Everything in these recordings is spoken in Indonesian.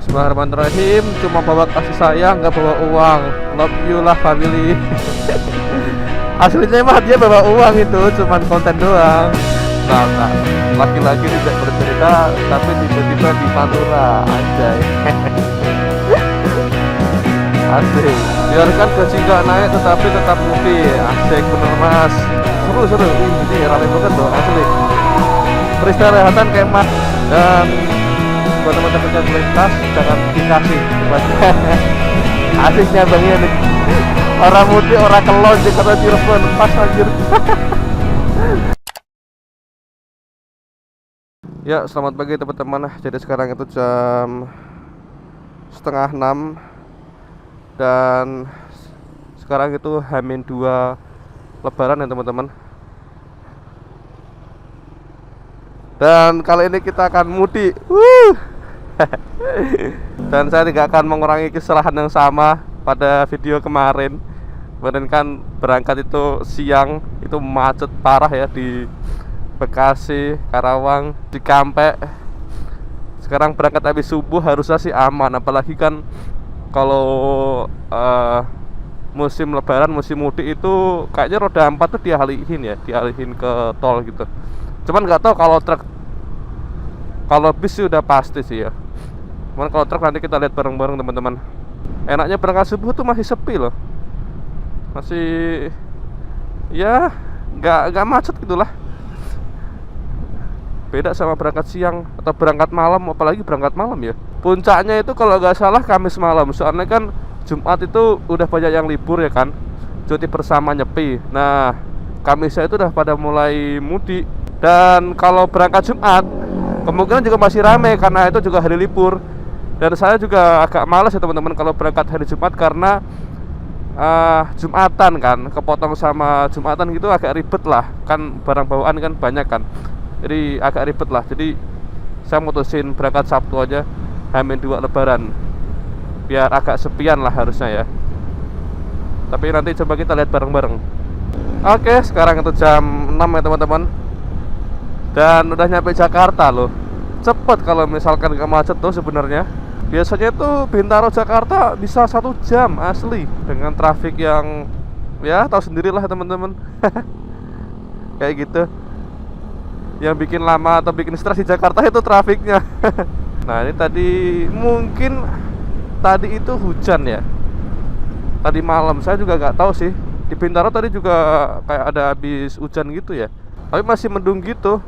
Bismillahirrahmanirrahim. Cuma bawa kasih sayang, nggak bawa uang. Love you lah family. Aslinya mah dia bawa uang, itu cuman konten doang. Nah, laki-laki tidak bercerita tapi tiba-tiba di Pantura anjay. Asik. Biarkan gaji nggak naik tetapi tetap mudi. Asik bener mas. Seru. Ini rame banget loh asli. Peristirahatan kemah dan buat teman-teman yang melintas jangan dikasih. Asiknya bangnya nih. Orang mudi orang kelon di kota Cirebon pas anjir. Ya, selamat pagi teman-teman. Jadi sekarang itu jam 5:30 dan sekarang itu H-2 Lebaran ya teman-teman. Dan kali ini kita akan mudik. Dan saya tidak akan mengurangi kesalahan yang sama pada video kemarin. Kemarin kan berangkat itu siang, itu macet parah ya di Bekasi, Karawang, Cikampek. Sekarang berangkat habis subuh harusnya sih aman. Apalagi kan kalau musim lebaran, musim mudik itu kayaknya roda 4 tuh dialihin ke tol gitu. Cuman nggak tahu kalau truk, kalau bis sih udah pasti sih ya. Cuman kalau truk nanti kita lihat bareng-bareng teman-teman. Enaknya berangkat subuh tuh masih sepi loh, masih ya nggak macet gitulah. Beda sama berangkat siang atau berangkat malam, apalagi berangkat malam ya. Puncaknya itu kalau nggak salah Kamis malam, soalnya kan Jumat itu udah banyak yang libur ya kan, cuti bersama nyepi. Nah Kamisnya itu udah pada mulai mudik. Dan kalau berangkat Jumat kemungkinan juga masih ramai karena itu juga hari libur. Dan saya juga agak malas ya teman-teman kalau berangkat hari Jumat karena Jumatan kan, kepotong sama Jumatan gitu agak ribet lah. Kan barang bawaan kan banyak kan, jadi agak ribet lah. Jadi saya mutusin berangkat Sabtu aja, H-2 Lebaran, biar agak sepian lah harusnya ya. Tapi nanti coba kita lihat bareng-bareng. Oke, sekarang itu jam 6 ya teman-teman. Dan udah nyampe Jakarta loh. Cepet kalau misalkan gak macet tuh sebenarnya. Biasanya tuh Bintaro Jakarta bisa 1 jam asli, dengan trafik yang ya tahu sendirilah teman-teman. Kayak gitu. Yang bikin lama atau bikin stres di Jakarta itu trafiknya. Nah ini mungkin tadi itu hujan ya. Tadi malam saya juga nggak tahu sih. Di Bintaro tadi juga kayak ada habis hujan gitu ya. Tapi masih mendung gitu.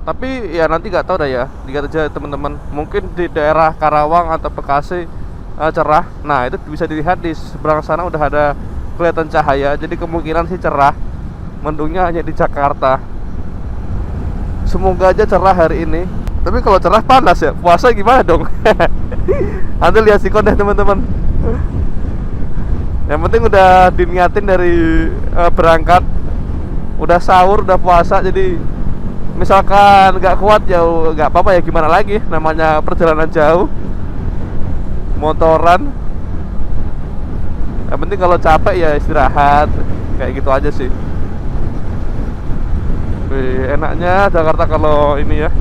Tapi ya nanti nggak tahu dah ya. Lihat aja teman-teman. Mungkin di daerah Karawang atau Bekasi cerah. Nah itu bisa dilihat di seberang sana udah ada kelihatan cahaya. Jadi kemungkinan sih cerah. Mendungnya hanya di Jakarta. Semoga aja cerah hari ini. Tapi kalau cerah panas ya, puasa gimana dong? Nanti lihat sikon deh teman-teman. Yang penting udah diniatin dari berangkat, udah sahur, udah puasa. Jadi misalkan nggak kuat ya nggak apa-apa ya, gimana lagi, namanya perjalanan jauh, motoran. Yang penting kalau capek ya istirahat, kayak gitu aja sih. Wih, enaknya Jakarta kalau ini ya.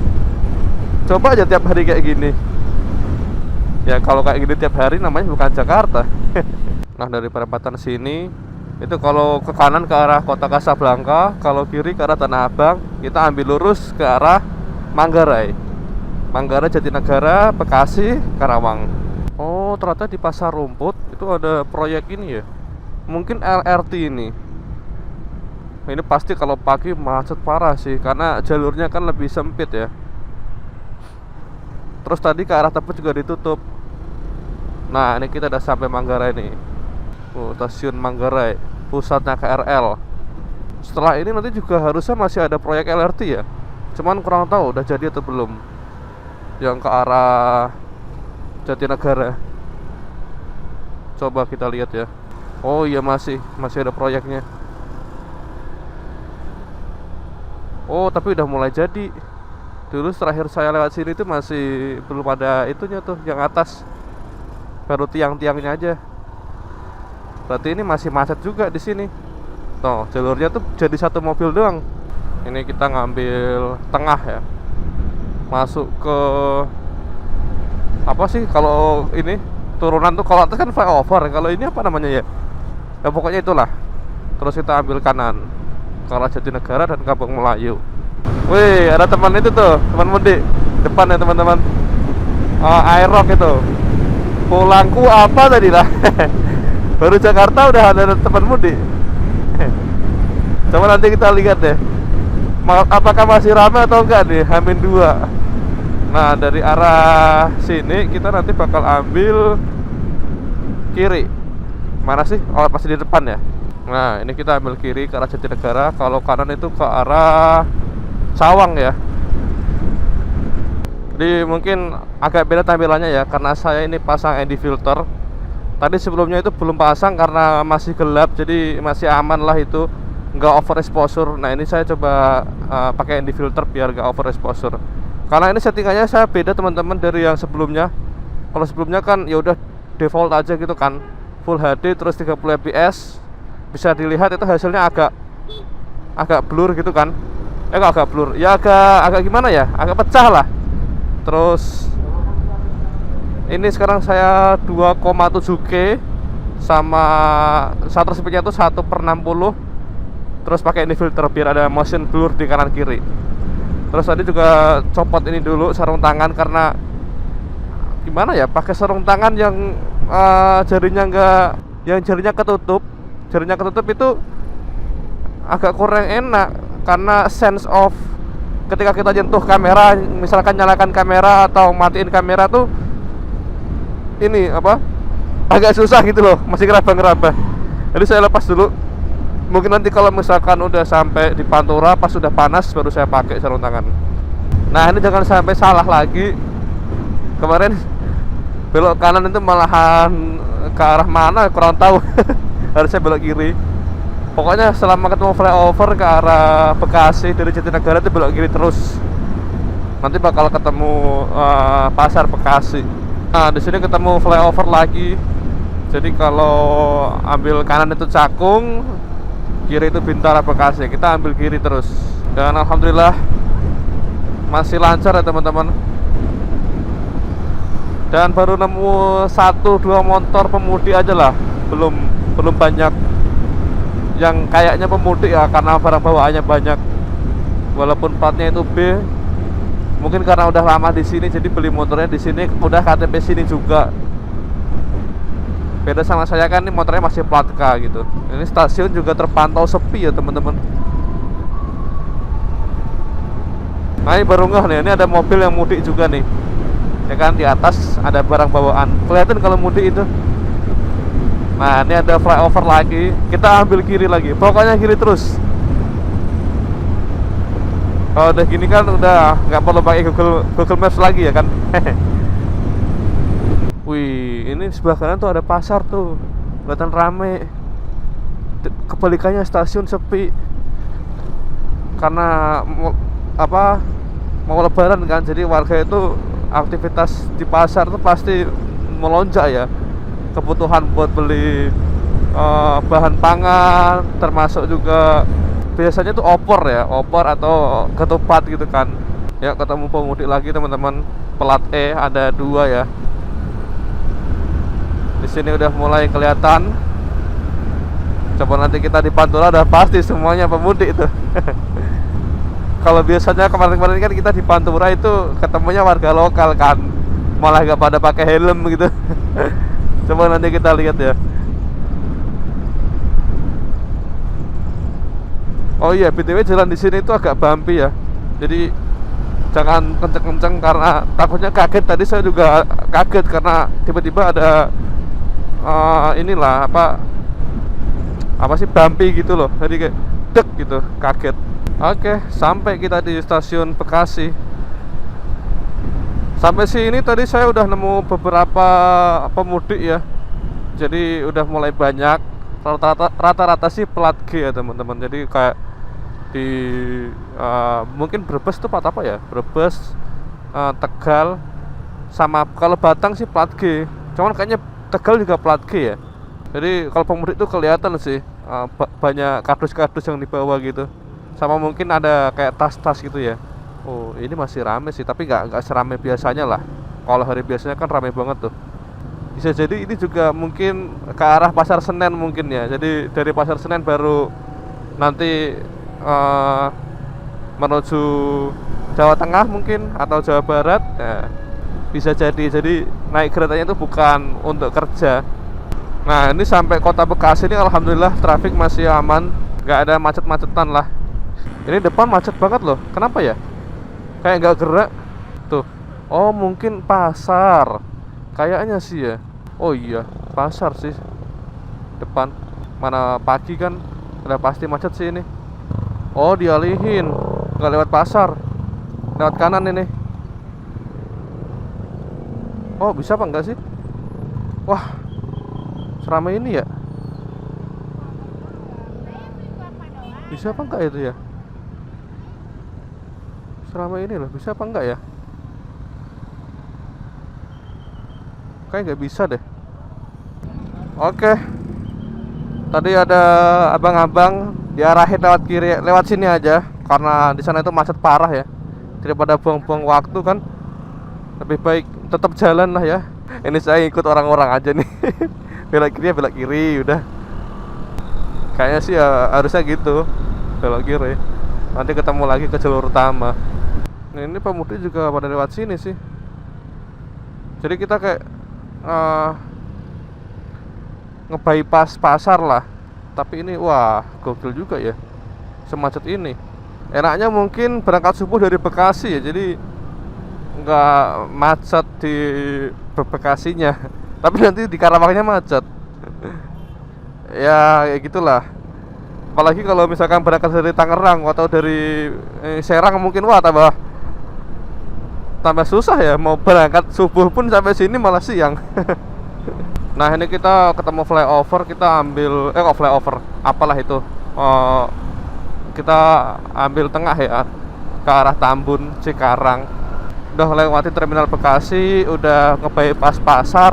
Coba aja tiap hari kayak gini. Ya kalau kayak gini tiap hari namanya bukan Jakarta. Nah dari perempatan sini itu kalau ke kanan ke arah kota Kasablanka, kalau kiri ke arah Tanah Abang. Kita ambil lurus ke arah Manggarai, Jatinegara, Bekasi, Karawang. Oh ternyata di Pasar Rumput itu ada proyek ini ya. Mungkin LRT ini. Ini pasti kalau pagi macet parah sih, karena jalurnya kan lebih sempit ya. Terus tadi ke arah Tebet juga ditutup. Nah ini kita udah sampai Manggarai nih. Stasiun Manggarai, pusatnya KRL. Setelah ini nanti juga harusnya masih ada proyek LRT ya. Cuman kurang tahu udah jadi atau belum. Yang ke arah Jatinegara. Coba kita lihat ya. Oh iya masih ada proyeknya. Oh tapi udah mulai jadi. Dulu terakhir saya lewat sini itu masih belum ada itunya tuh, yang atas. Baru tiang-tiangnya aja. Berarti ini masih macet juga di sini. Tuh, jalurnya tuh jadi satu mobil doang. Ini kita ngambil tengah ya. Masuk ke apa sih kalau ini turunan tuh, kalau atas kan flyover, kalau ini apa namanya ya, ya pokoknya itulah. Terus kita ambil kanan ke arah Jatinegara dan Kampung Melayu. Wih, ada teman itu tuh, teman mudik depan ya teman-teman. Aerox itu. Pulangku apa tadi lah. Baru Jakarta udah ada teman mudik. Coba nanti kita lihat deh, apakah masih ramai atau enggak nih Hamin 2. Nah, dari arah sini kita nanti bakal ambil kiri. Mana sih? Oh, pasti di depan ya. Nah, ini kita ambil kiri ke arah Jatinegara. Kalau kanan itu ke arah Cawang ya. Jadi mungkin agak beda tampilannya ya, karena saya ini pasang ND filter. Tadi sebelumnya itu belum pasang karena masih gelap, jadi masih aman lah itu, nggak overexposure. Nah, ini saya coba pakai ND filter biar nggak overexposure. Karena ini settingannya saya beda teman-teman dari yang sebelumnya. Kalau sebelumnya kan ya udah default aja gitu kan, Full HD terus 30 fps. Bisa dilihat itu hasilnya agak blur gitu kan. Agak blur. Ya agak gimana ya? Agak pecah lah. Terus ini sekarang saya 2,7K sama shutter speednya tuh 1/60. Terus pakai ini filter biar ada motion blur di kanan kiri. Terus tadi juga copot ini dulu sarung tangan, karena gimana ya, pakai sarung tangan yang jarinya ketutup. Jarinya ketutup itu agak kurang enak, karena sense of ketika kita nyentuh kamera, misalkan nyalakan kamera atau matiin kamera tuh ini apa, agak susah gitu loh, masih ngeraba-ngeraba. Jadi saya lepas dulu. Mungkin nanti kalau misalkan udah sampai di Pantura, pas sudah panas baru saya pakai sarung tangan. Nah, ini jangan sampai salah lagi. Kemarin belok kanan itu malahan ke arah mana kurang tahu. Harusnya belok kiri. Pokoknya selama ketemu flyover ke arah Bekasi dari Jatinegara itu belok kiri terus. Nanti bakal ketemu pasar Bekasi. Nah, di sini ketemu flyover lagi. Jadi kalau ambil kanan itu Cakung, kiri itu Bintara Bekasi. Kita ambil kiri terus. Dan alhamdulillah masih lancar ya teman-teman. Dan baru nemu 1-2 motor pemudik aja lah. Belum banyak yang kayaknya pemudik ya, karena barang bawaannya banyak. Walaupun platnya itu B, mungkin karena udah lama di sini jadi beli motornya di sini, udah KTP sini juga. Beda sama saya kan, ini motornya masih plat K gitu. Ini stasiun juga terpantau sepi ya teman-teman. Nah, ini baru ngeh nih, ini ada mobil yang mudik juga nih. Ya kan, di atas ada barang bawaan. Kelihatan kalau mudik itu. Nah, ini ada flyover lagi. Kita ambil kiri lagi. Pokoknya kiri terus. Kalau udah gini kan udah nggak perlu pakai Google Maps lagi ya kan. Wih, ini sebelah kanan tuh ada pasar tuh, kelihatan rame. Kebalikannya stasiun sepi. Karena mau lebaran kan, jadi warga itu aktivitas di pasar tuh pasti melonjak ya. Kebutuhan buat beli bahan pangan, termasuk juga biasanya tuh opor atau ketupat gitu kan. Ya, ketemu pemudik lagi teman-teman. Plat E ada 2 ya. Di sini udah mulai kelihatan. Coba nanti kita di Pantura udah pasti semuanya pemudik itu. Kalau biasanya kemarin-kemarin kan kita di Pantura itu ketemunya warga lokal kan, malah gak pada pakai helm gitu. Coba nanti kita lihat ya. Oh iya, BTW jalan di sini itu agak bumpy ya. Jadi jangan kenceng-kenceng karena takutnya kaget. Tadi saya juga kaget karena tiba-tiba ada inilah apa sih, bumpy gitu loh. Jadi kayak dek gitu, kaget. Oke, sampai kita di stasiun Bekasi. Sampai sini tadi saya udah nemu beberapa pemudik ya. Jadi udah mulai banyak. Rata-rata sih plat G ya teman-teman. Jadi kayak di mungkin Brebes tuh plat apa ya? Brebes, Tegal, sama kalau Batang sih plat G. Cuman kayaknya Tegal juga plat G ya. Jadi kalau pemudik tuh kelihatan sih banyak kardus-kardus yang dibawa gitu. Sama mungkin ada kayak tas-tas gitu ya. Oh, ini masih rame sih, tapi nggak serame biasanya lah. Kalau hari biasanya kan ramai banget tuh. Bisa jadi ini juga mungkin ke arah Pasar Senen mungkin ya. Jadi dari Pasar Senen baru nanti menuju Jawa Tengah mungkin atau Jawa Barat ya, bisa jadi naik keretanya itu bukan untuk kerja. Nah ini sampai kota Bekasi ini alhamdulillah traffic masih aman, nggak ada macet-macetan lah. Ini depan macet banget loh, kenapa ya? Kayak nggak gerak tuh. Oh mungkin pasar, kayaknya sih ya. Oh iya pasar sih depan, mana pagi kan udah pasti macet sih ini. Oh dialihin, nggak lewat pasar, lewat kanan ini. Oh bisa apa enggak sih? Wah seramai ini ya. Bisa apa enggak itu ya? Seramai ini loh, bisa apa enggak ya? Kayak nggak bisa deh. Oke. Tadi ada abang-abang diarahin lewat kiri, lewat sini aja karena di sana itu macet parah ya. Daripada buang-buang waktu kan, lebih baik tetap jalan lah ya. Ini saya ikut orang-orang aja nih. Belok kiri ya belok kiri udah. Kayaknya sih ya, harusnya gitu. Belok kiri. Nanti ketemu lagi ke jalur utama. Nah, ini pemudik juga pada lewat sini sih. Jadi kita kayak nge-bypass pasar lah. Tapi ini wah gokil juga ya, semacet ini. Enaknya mungkin berangkat subuh dari Bekasi ya, jadi nggak macet di Bekasinya. Tapi nanti di Karawangnya macet. Ya kayak gitulah. Apalagi kalau misalkan berangkat dari Tangerang atau dari Serang mungkin wah tambah susah ya. Mau berangkat subuh pun sampai sini malah siang. Nah ini kita ketemu flyover, kita ambil flyover apalah itu, kita ambil tengah ya ke arah Tambun Cikarang. Udah lewati terminal Bekasi, udah nge-bypass pasar,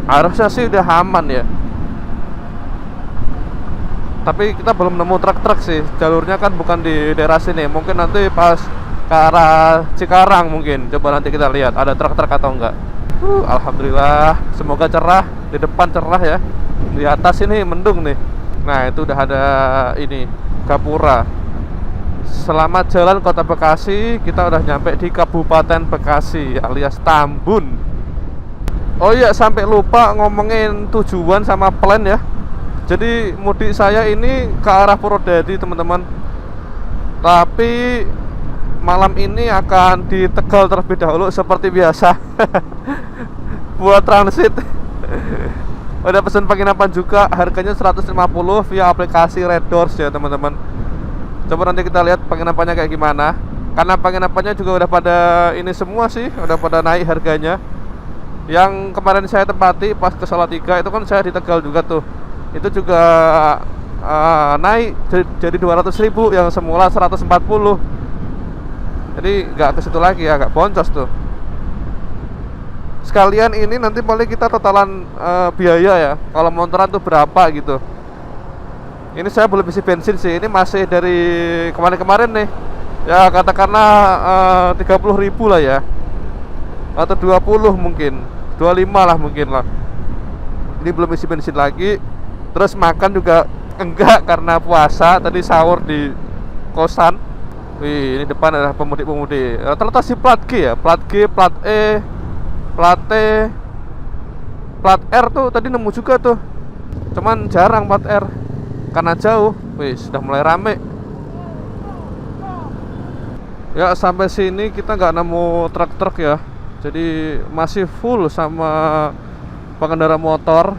harusnya sih udah aman ya. Tapi kita belum nemu truk-truk sih, jalurnya kan bukan di daerah sini. Mungkin nanti pas ke arah Cikarang mungkin, coba nanti kita lihat ada truk-truk atau enggak. Alhamdulillah, semoga cerah. Di depan cerah ya, di atas ini mendung nih. Nah itu udah ada ini Gapura. Selamat jalan Kota Bekasi. Kita udah nyampe di Kabupaten Bekasi alias Tambun. Oh iya, sampai lupa ngomongin tujuan sama plan ya. Jadi mudik saya ini ke arah Purwodadi teman-teman. Tapi malam ini akan di Tegal terlebih dahulu seperti biasa. Buat transit. Udah pesan penginapan juga, harganya 150 via aplikasi Red Doors ya teman-teman. Coba nanti kita lihat penginapannya kayak gimana. Karena penginapannya juga udah pada ini semua sih, udah pada naik harganya. Yang kemarin saya tempati pas ke Salatiga itu kan saya di Tegal juga tuh. Itu juga naik jadi 200.000 yang semula 140. Jadi nggak ke situ lagi ya, agak boncos tuh. Sekalian ini nanti paling kita totalan biaya ya. Kalau motoran tuh berapa gitu. Ini saya belum isi bensin sih. Ini masih dari kemarin-kemarin nih. Ya katakanlah 30.000 lah ya. Atau 20 mungkin, 25 lah mungkin lah. Ini belum isi bensin lagi. Terus makan juga enggak karena puasa. Tadi sahur di kosan. Wih, ini depan adalah pemudik-pemudik. Rata-rata si plat G ya, plat G, plat E, plat T, plat R tuh tadi nemu juga tuh. Cuman jarang plat R karena jauh. Wih, sudah mulai rame. Ya sampai sini kita nggak nemu truk-truk ya. Jadi masih full sama pengendara motor,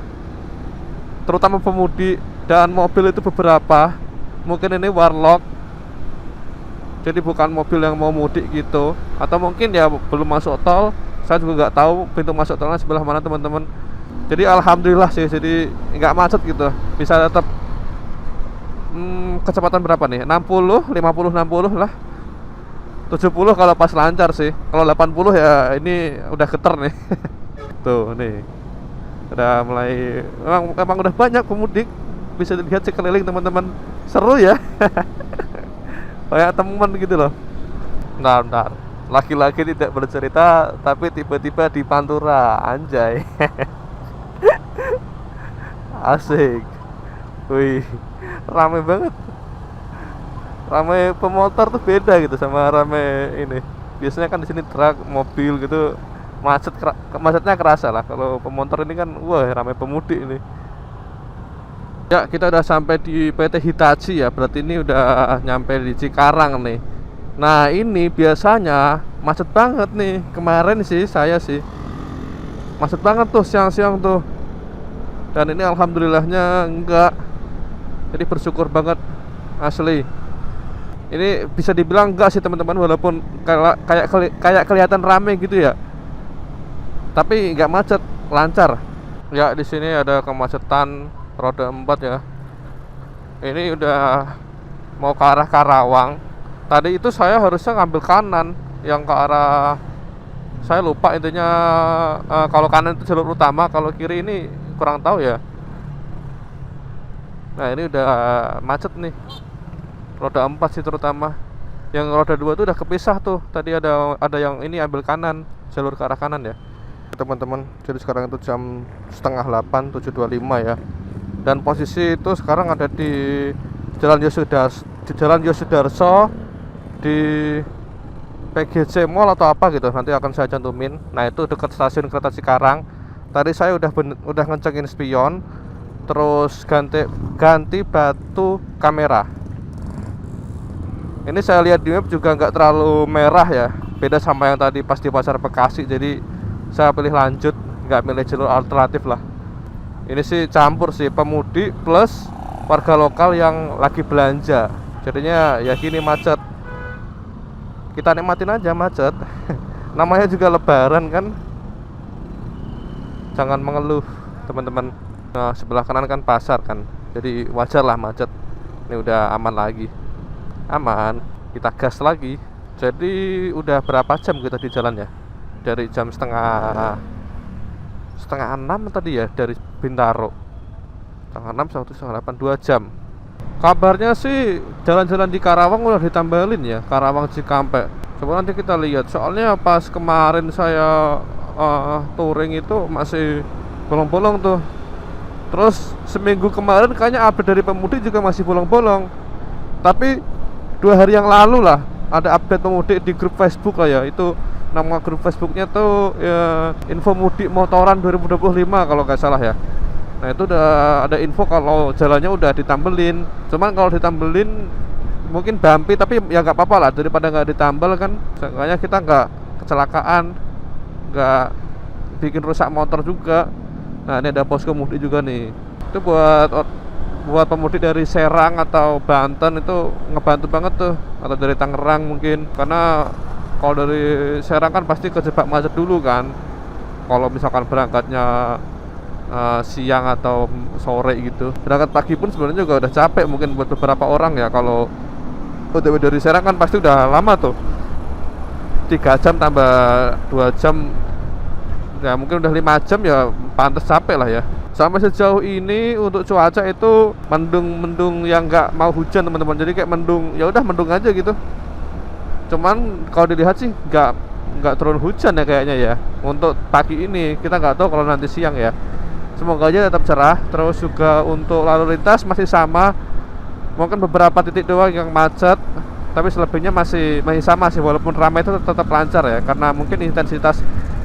terutama pemudik dan mobil itu beberapa. Mungkin ini warlock. Jadi bukan mobil yang mau mudik gitu. Atau mungkin ya belum masuk tol. Saya juga nggak tahu pintu masuk tolnya sebelah mana teman-teman. Jadi alhamdulillah sih, jadi nggak macet gitu. Bisa tetap kecepatan berapa nih? 60, 50, 60 lah. 70 kalau pas lancar sih. Kalau 80 ya ini udah geter nih. Tuh nih. Udah mulai emang udah banyak pemudik. Bisa dilihat sekeliling teman-teman. Seru ya. Kayak teman gitu loh. Bentar. Laki-laki tidak bercerita tapi tiba-tiba di Pantura, anjay. Asik. Wih, rame banget. Rame pemotor tuh beda gitu sama rame ini. Biasanya kan di sini truk, mobil gitu, macetnya kerasa lah. Kalau pemotor ini kan, wah, rame pemudik ini. Ya, kita udah sampai di PT Hitachi ya. Berarti ini udah nyampe di Cikarang nih. Nah, ini biasanya macet banget nih. Kemarin sih saya sih macet banget tuh siang-siang tuh. Dan ini alhamdulillahnya enggak. Jadi bersyukur banget asli. Ini bisa dibilang enggak sih teman-teman, walaupun kayak kelihatan rame gitu ya. Tapi enggak macet, lancar. Ya, di sini ada kemacetan roda 4 ya. Ini udah mau ke arah Karawang. Tadi itu saya harusnya ngambil kanan yang ke arah, saya lupa intinya, kalau kanan itu jalur utama, kalau kiri ini kurang tahu ya. Nah, ini udah macet nih. Roda 4 sih terutama. Yang roda 2 itu udah kepisah tuh. Tadi ada yang ini ambil kanan, jalur ke arah kanan ya. Teman-teman, jadi sekarang itu jam setengah 8, 7.25 ya. Dan posisi itu sekarang ada di Jalan Yosudarso, di PGC Mall atau apa gitu, nanti akan saya cantumin. Nah, itu dekat stasiun kereta Cikarang. Tadi saya udah ngecekin spion, terus ganti batu kamera. Ini saya lihat di map juga nggak terlalu merah ya, beda sama yang tadi pas di Pasar Bekasi. Jadi saya pilih lanjut, nggak milih jalur alternatif lah. Ini sih campur sih, pemudik plus warga lokal yang lagi belanja. Jadinya ya gini macet. Kita nikmatin aja macet. Namanya juga lebaran kan. Jangan mengeluh teman-teman. Nah, sebelah kanan kan pasar kan. Jadi wajar lah macet. Ini udah aman lagi. Aman. Kita gas lagi. Jadi udah berapa jam kita di jalan ya? Dari jam setengah 6 tadi ya, dari Bintaro. Setengah 6 sampai setengah 8, 2 jam. Kabarnya sih jalan-jalan di Karawang udah ditambalin ya, Karawang Cikampek. Coba nanti kita lihat. Soalnya pas kemarin saya touring itu masih bolong-bolong tuh. Terus seminggu kemarin kayaknya update dari pemudik juga masih bolong-bolong. Tapi 2 hari yang lalu lah ada update pemudik di grup Facebook lah ya. Itu nama grup Facebooknya tuh ya, Info Mudik Motoran 2025 kalau nggak salah ya. Nah, itu udah ada info kalau jalannya udah ditambelin. Cuman kalau ditambelin mungkin bumpy, tapi ya nggak apa-apa lah, daripada nggak ditambal kan. Seenggaknya kita nggak kecelakaan, nggak bikin rusak motor juga. Nah, ini ada posko mudik juga nih. Itu buat pemudik dari Serang atau Banten itu ngebantu banget tuh, atau dari Tangerang mungkin. Karena kalau dari Serang kan pasti kejebak macet dulu kan. Kalau misalkan berangkatnya siang atau sore gitu, berangkat pagi pun sebenarnya juga udah capek mungkin buat beberapa orang ya. Kalau OTW dari Serang kan pasti udah lama tuh, 3 jam tambah 2 jam ya, mungkin udah 5 jam ya, pantas capek lah ya. Sampai sejauh ini untuk cuaca itu mendung yang nggak mau hujan teman-teman. Jadi kayak mendung, ya udah mendung aja gitu. Cuman kalau dilihat sih nggak turun hujan ya kayaknya ya. Untuk pagi ini kita nggak tahu kalau nanti siang ya. Semoga aja tetap cerah. Terus juga untuk lalu lintas masih sama. Mungkin beberapa titik doang yang macet, tapi selebihnya masih sama sih. Walaupun ramai itu tetap lancar ya, karena mungkin intensitas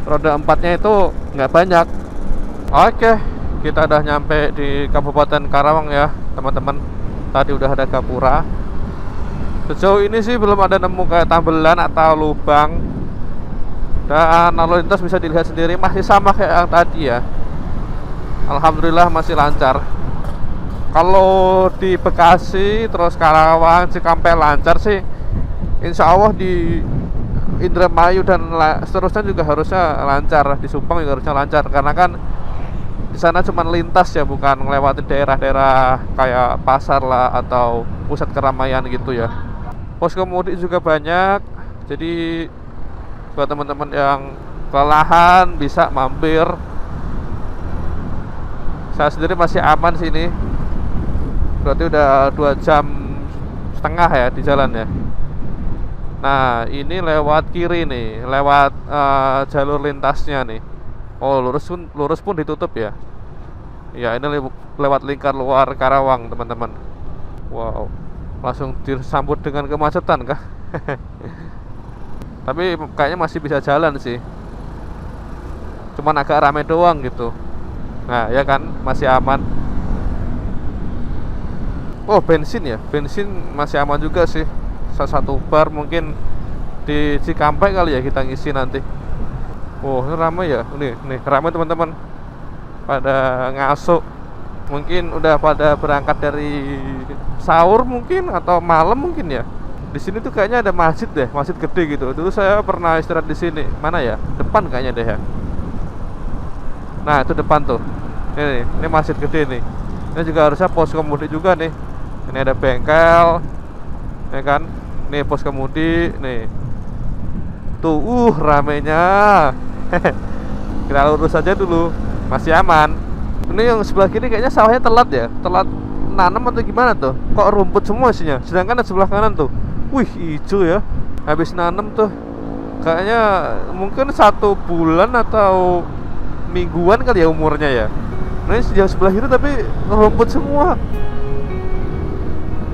roda 4-nya itu nggak banyak. Oke, kita udah nyampe di Kabupaten Karawang ya teman-teman. Tadi udah ada gapura. Sejauh ini sih belum ada nemu kayak tambelan atau lubang. Dan lalu lintas bisa dilihat sendiri masih sama kayak yang tadi ya. Alhamdulillah masih lancar. Kalau di Bekasi terus Karawang, Cikampek lancar sih, insya Allah di Indramayu dan seterusnya juga harusnya lancar. Di Subang juga harusnya lancar, karena kan di sana cuma lintas ya, bukan ngelewatin daerah-daerah kayak pasar lah atau pusat keramaian gitu ya. Posko mudik juga banyak, jadi buat teman-teman yang kelelahan bisa mampir. Saya sendiri masih aman sini. Berarti udah 2 jam setengah ya di jalan ya. Nah, ini lewat kiri nih, lewat jalur lintasnya nih. Oh, lurus pun ditutup ya. Ya, ini lewat lingkar luar Karawang, teman-teman. Wow, langsung disambut dengan kemacetan kah? Tapi kayaknya masih bisa jalan sih. Cuman agak rame doang gitu. Nah, ya kan, masih aman. Oh, bensin ya, bensin masih aman juga sih. Salah satu bar mungkin di Cikampek kali ya kita ngisi nanti. Oh, ini ramai ya. Nih ramai teman-teman. Pada ngasuk. Mungkin udah pada berangkat dari sahur mungkin atau malam mungkin ya. Di sini tuh kayaknya ada masjid deh, masjid gede gitu. Dulu saya pernah istirahat di sini. Mana ya? Depan kayaknya deh ya. Nah, itu depan tuh. Ini masjid gede nih. Ini juga harusnya pos kemudi juga nih. Ini ada bengkel. Ya kan? Nih pos kemudi nih. Tuh, ramenya. Kita lurus aja dulu, masih aman. Ini yang sebelah kiri kayaknya sawahnya telat ya, telat nanam atau gimana tuh? Kok rumput semua isinya? Sedangkan di sebelah kanan tuh, wih hijau ya. Habis nanam tuh, kayaknya mungkin 1 bulan atau mingguan kali ya umurnya ya. Nah ini yang sebelah kiri tapi rumput semua.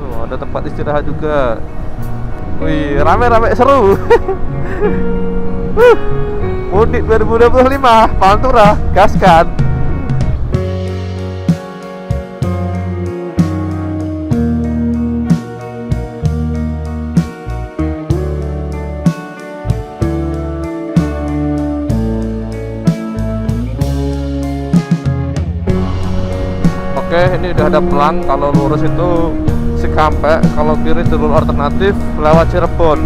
Oh, ada tempat istirahat juga. Wih, rame-rame seru. Mudik 2025, Pantura, gaskan. Oke, ini udah ada pelang. Kalau lurus itu Cikampek, kalau kiri jalur alternatif lewat Cirebon.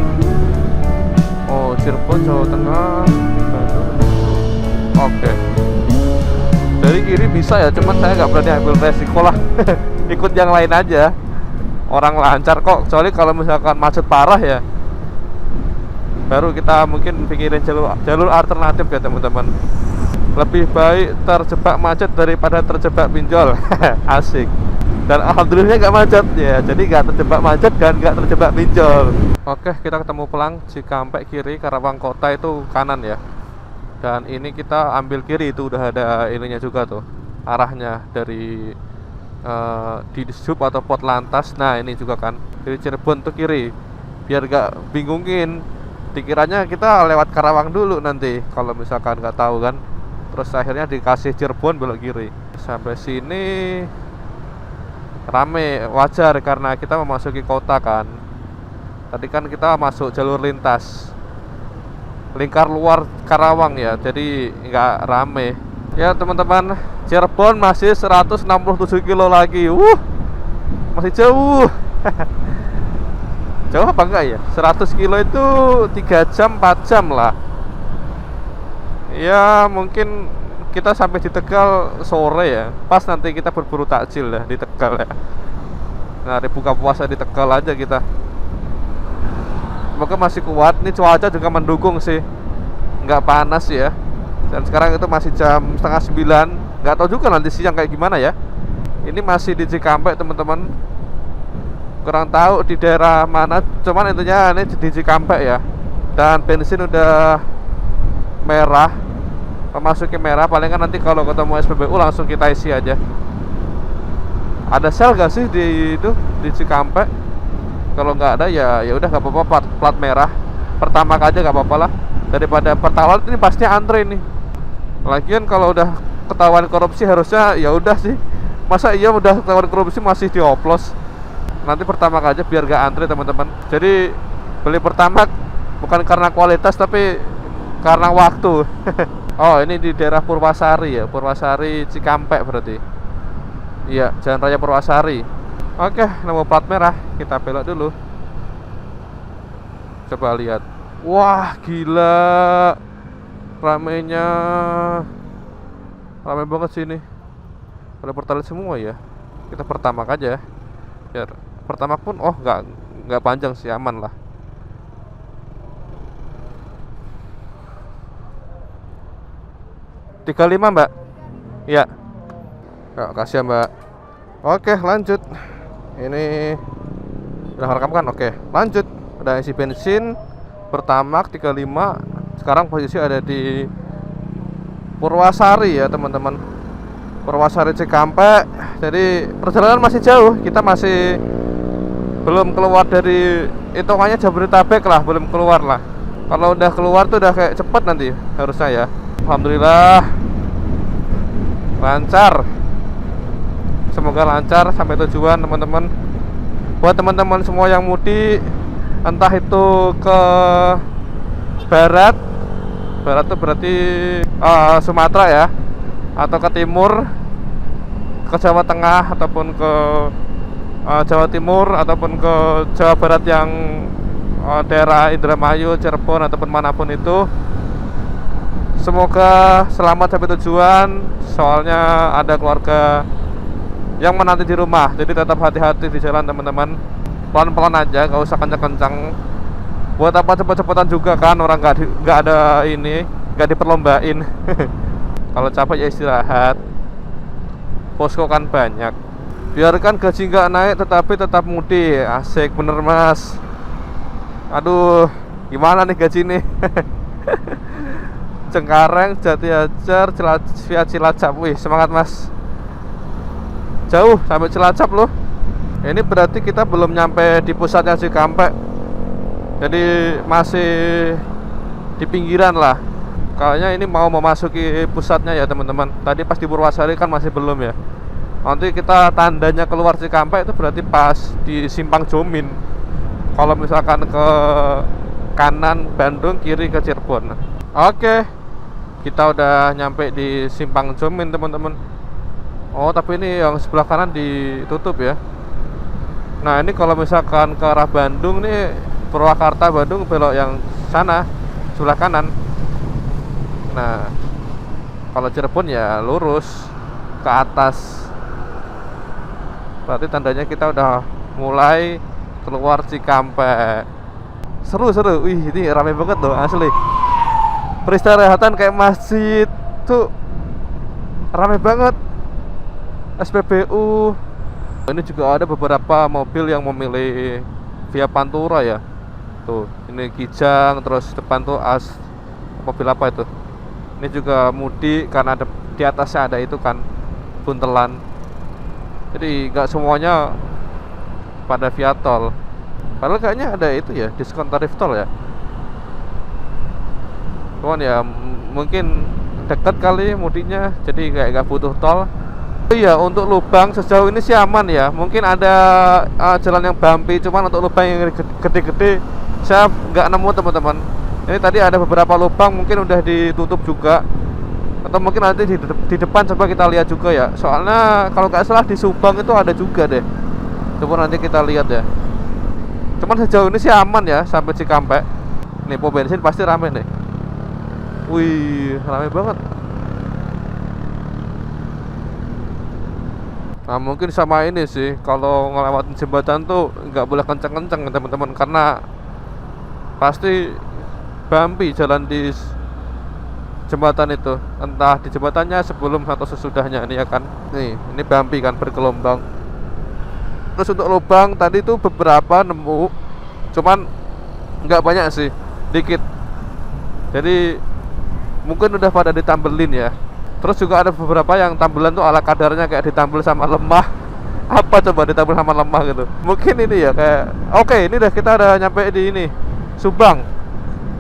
Oh, Cirebon, Jawa Tengah. Oke. Dari kiri bisa ya, cuman saya nggak berani ambil resiko lah. Ikut yang lain aja. Orang lancar kok. Kecuali kalau misalkan macet parah ya, baru kita mungkin pikirin jalur alternatif ya teman-teman. Lebih baik terjebak macet daripada terjebak pinjol. Asik. Dan alhamdulillah nggak macet ya, jadi nggak terjebak macet dan nggak terjebak pinjol. Oke, kita ketemu pelang Cikampek kiri, Karawang Kota itu kanan ya. Dan ini kita ambil kiri, itu udah ada ininya juga tuh, arahnya dari di sub atau pot lantas. Nah ini juga kan dari Cirebon tuh kiri, biar gak bingungin. Dikiranya kita lewat Karawang dulu nanti kalau misalkan nggak tahu kan. Terus akhirnya dikasih Cirebon belok kiri. Sampai sini rame, wajar karena kita memasuki kota kan. Tadi kan kita masuk jalur lintas lingkar luar Karawang ya, jadi nggak rame ya teman-teman. Cirebon masih 167 kilo lagi. Masih jauh. Jauh apa enggak ya? 100 kilo itu 3 jam 4 jam lah. Ya mungkin kita sampai di Tegal sore ya. Pas nanti kita berburu takjil ya di Tegal ya. Nah, buka puasa di Tegal aja kita. Semoga masih kuat. Ini cuaca juga mendukung sih, nggak panas ya. Dan sekarang itu masih jam 8:30. Nggak tahu juga nanti siang kayak gimana ya. Ini masih di Cikampek teman-teman. Kurang tahu di daerah mana. Cuman intinya ini di Cikampek ya. Dan bensin udah merah, memasuki merah. Paling kan nanti kalau ketemu SPBU langsung kita isi aja. Ada sel gak sih di itu di Cikampek? Kalau nggak ada ya udah nggak apa-apa, plat merah pertama aja nggak apa-apa lah, daripada pertalite ini pastinya antre nih. Lagian kalau udah ketahuan korupsi harusnya ya udah sih, masa iya udah ketahuan korupsi masih dioplos. Nanti pertama aja biar gak antre teman-teman. Jadi beli pertama bukan karena kualitas tapi karena waktu. Oh ini di daerah Purwasari ya, Purwasari Cikampek berarti. Iya, Jalan Raya Purwasari. Oke, nemu plat merah, kita belok dulu. Coba lihat. Wah, gila. Ramenya. Ramai banget sini. Ada pertalite semua ya. Kita pertama aja. Biar pertama pun nggak panjang sih, aman lah. Rp35 Mbak. Iya. Kasih ya Mbak. Oke, lanjut. Ini udah rekam kan? Oke, lanjut. Udah isi bensin. Pertamax 35. Sekarang posisi ada di Purwasari ya teman-teman, Purwasari Cikampek. Jadi perjalanan masih jauh, kita masih belum keluar dari hitungannya Jabodetabek lah, belum keluar lah. Kalau udah keluar tuh udah kayak cepet nanti harusnya ya. Alhamdulillah lancar, semoga lancar sampai tujuan teman-teman. Buat teman-teman semua yang mudik, entah itu ke barat tuh berarti Sumatera ya, atau ke timur, ke Jawa Tengah, ataupun ke Jawa Timur, ataupun ke Jawa Barat yang daerah Indramayu, Cirebon, ataupun manapun itu, semoga selamat sampai tujuan. Soalnya ada keluarga yang menanti di rumah, jadi tetap hati-hati di jalan teman-teman. Pelan-pelan aja, gak usah kencang-kencang. Buat apa cepet-cepetan juga kan, orang nggak ada ini, nggak diperlombain. Kalau capek ya istirahat, posko kan banyak. Biarkan gaji nggak naik tetapi tetap mudik, asik bener mas. Aduh, gimana nih gaji nih? Cengkareng, Jati Ajar, via Cilacap. Wih, semangat mas. Jauh sampai Cilacap loh. Ini berarti kita belum nyampe di pusatnya Cikampek, jadi masih di pinggiran lah. Kayaknya ini mau memasuki pusatnya ya teman-teman. Tadi pas di Purwasari kan masih belum ya. Nanti kita tandanya keluar Cikampek itu berarti pas di Simpang Jomin. Kalau misalkan ke kanan Bandung, kiri ke Cirebon. Oke, kita udah nyampe di Simpang Jomin teman-teman. Oh tapi ini yang sebelah kanan ditutup ya. Nah ini kalau misalkan ke arah Bandung nih, Purwakarta Bandung, belok yang sana sebelah kanan. Nah kalau Cirebon ya lurus ke atas. Berarti tandanya kita udah mulai keluar Cikampek. Seru-seru. Wih ini rame banget loh asli. Peristirahatan kayak masjid tuh rame banget. SPBU. Ini juga ada beberapa mobil yang memilih via Pantura ya. Tuh, ini Kijang, terus depan tuh mobil apa itu? Ini juga mudik karena ada di atasnya ada itu kan buntelan. Jadi nggak semuanya pada via tol. Padahal kayaknya ada itu ya, diskon tarif tol ya. Cuman ya mungkin dekat kali mudiknya, jadi kayak nggak butuh tol. Iya, untuk lubang sejauh ini sih aman ya. Mungkin ada jalan yang bumpy, cuman untuk lubang yang gede-gede saya nggak nemu teman-teman. Ini tadi ada beberapa lubang mungkin udah ditutup juga, atau mungkin nanti di depan coba kita lihat juga ya. Soalnya kalau nggak salah di Subang itu ada juga deh. Coba nanti kita lihat ya. Cuman sejauh ini sih aman ya sampai Cikampek. Nih pom bensin pasti rame nih. Wih, rame banget. Nah mungkin sama ini sih, kalau ngelewatin jembatan tuh nggak boleh kenceng-kenceng teman-teman, karena pasti bumpy jalan di jembatan itu. Entah di jembatannya sebelum atau sesudahnya ini ya kan. Nih, ini bumpy kan, bergelombang. Terus untuk lubang tadi tuh beberapa nemu, cuman nggak banyak sih, dikit. Jadi mungkin udah pada ditambelin ya. Terus juga ada beberapa yang tambelan tuh ala kadarnya, kayak ditambel sama lemah. Apa coba ditambel sama lemah gitu. Mungkin ini ya kayak oke, ini kita udah nyampe di ini Subang.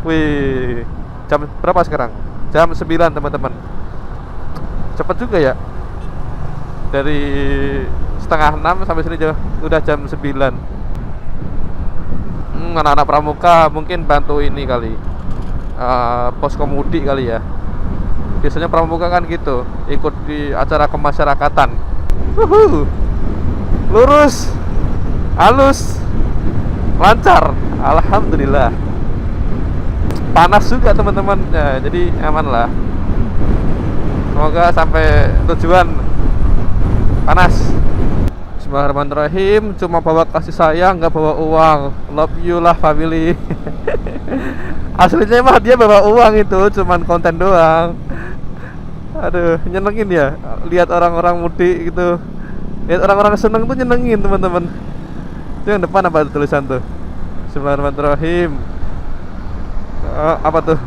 Wih, jam berapa sekarang? Jam 9 teman-teman. Cepet juga ya. Dari setengah 6 sampai sini udah jam 9. Anak-anak pramuka mungkin bantu ini kali, posko mudik kali ya. Biasanya pramuka kan gitu, ikut di acara kemasyarakatan. Lurus, halus, lancar, alhamdulillah. Panas juga teman-teman ya, jadi aman lah. Semoga sampai tujuan panas. Bismillahirrahmanirrahim. Cuma bawa kasih sayang, nggak bawa uang. Love you lah family. Aslinya mah dia bawa uang, itu cuman konten doang. Aduh, nyenengin ya lihat orang-orang mudik gitu. Lihat orang-orang seneng tuh nyenengin teman-teman. Itu yang depan apa tulisan tuh? Bismillahirrahmanirrahim. Apa tuh?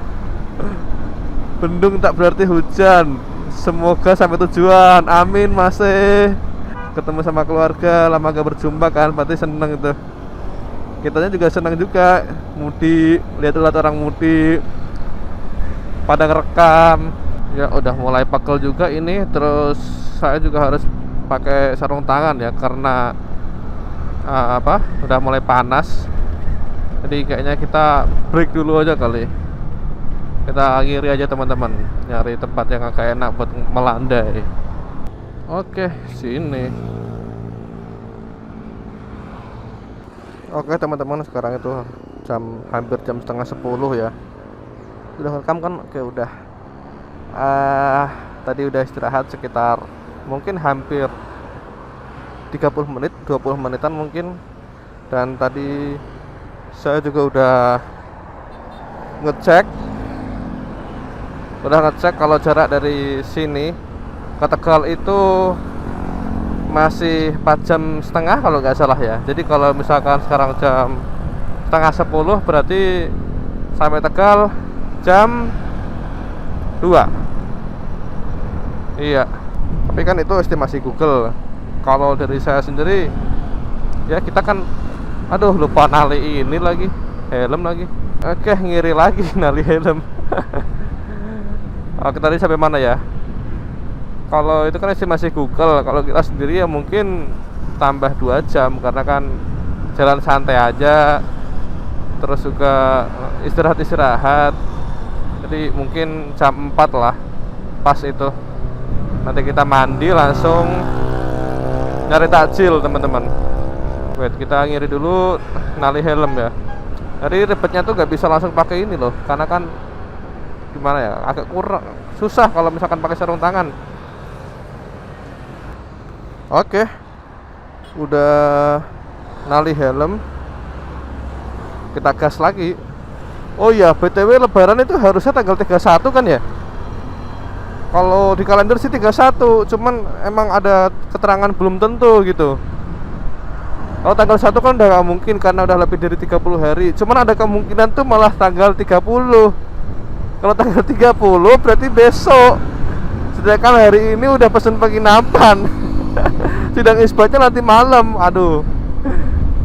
Bendung tak berarti hujan. Semoga sampai tujuan. Amin. Masih ketemu sama keluarga, lama gak berjumpa kan, berarti seneng itu. Kitanya juga seneng juga mudik, lihat orang mudik pada ngerekam. Ya udah mulai pegel juga ini. Terus saya juga harus pakai sarung tangan ya, karena udah mulai panas. Jadi kayaknya kita break dulu aja kali. Kita akhiri aja teman-teman, nyari tempat yang agak enak buat melandai. Oke, sini. Oke teman-teman, sekarang itu hampir jam setengah 10 ya. Udah rekam kan? Oke udah. Tadi udah istirahat sekitar mungkin hampir 30 menit, 20 menitan mungkin. Dan tadi saya juga udah ngecek kalau jarak dari sini ke Tegal itu masih 4 jam setengah kalau nggak salah ya. Jadi kalau misalkan sekarang jam setengah 10, berarti sampai Tegal jam 2. Iya, tapi kan itu estimasi Google. Kalau dari saya sendiri ya, kita kan lupa nali ini lagi, helm lagi. Oke, ngiri lagi nali helm. Oke, tadi sampai mana ya? Kalau itu kan estimasi Google. Kalau kita sendiri ya mungkin tambah 2 jam, karena kan jalan santai aja, terus juga istirahat. Jadi mungkin jam 4 lah, pas itu. Nanti kita mandi langsung nyari takjil teman-teman. Wait, kita ngiri dulu nali helm ya. Jadi ribetnya tuh gak bisa langsung pakai ini loh, karena kan gimana ya, agak kurang susah kalau misalkan pakai sarung tangan. Oke, udah nali helm, kita gas lagi. Oh iya, BTW lebaran itu harusnya tanggal 31 kan ya? Kalau di kalender sih 31, cuman emang ada keterangan belum tentu gitu. Kalau tanggal 1 kan udah gak mungkin, karena udah lebih dari 30 hari. Cuman ada kemungkinan tuh malah tanggal 30. Kalau tanggal 30 berarti besok. Sedangkan hari ini udah pesen penginapan. Sidang isbatnya nanti malam. Aduh.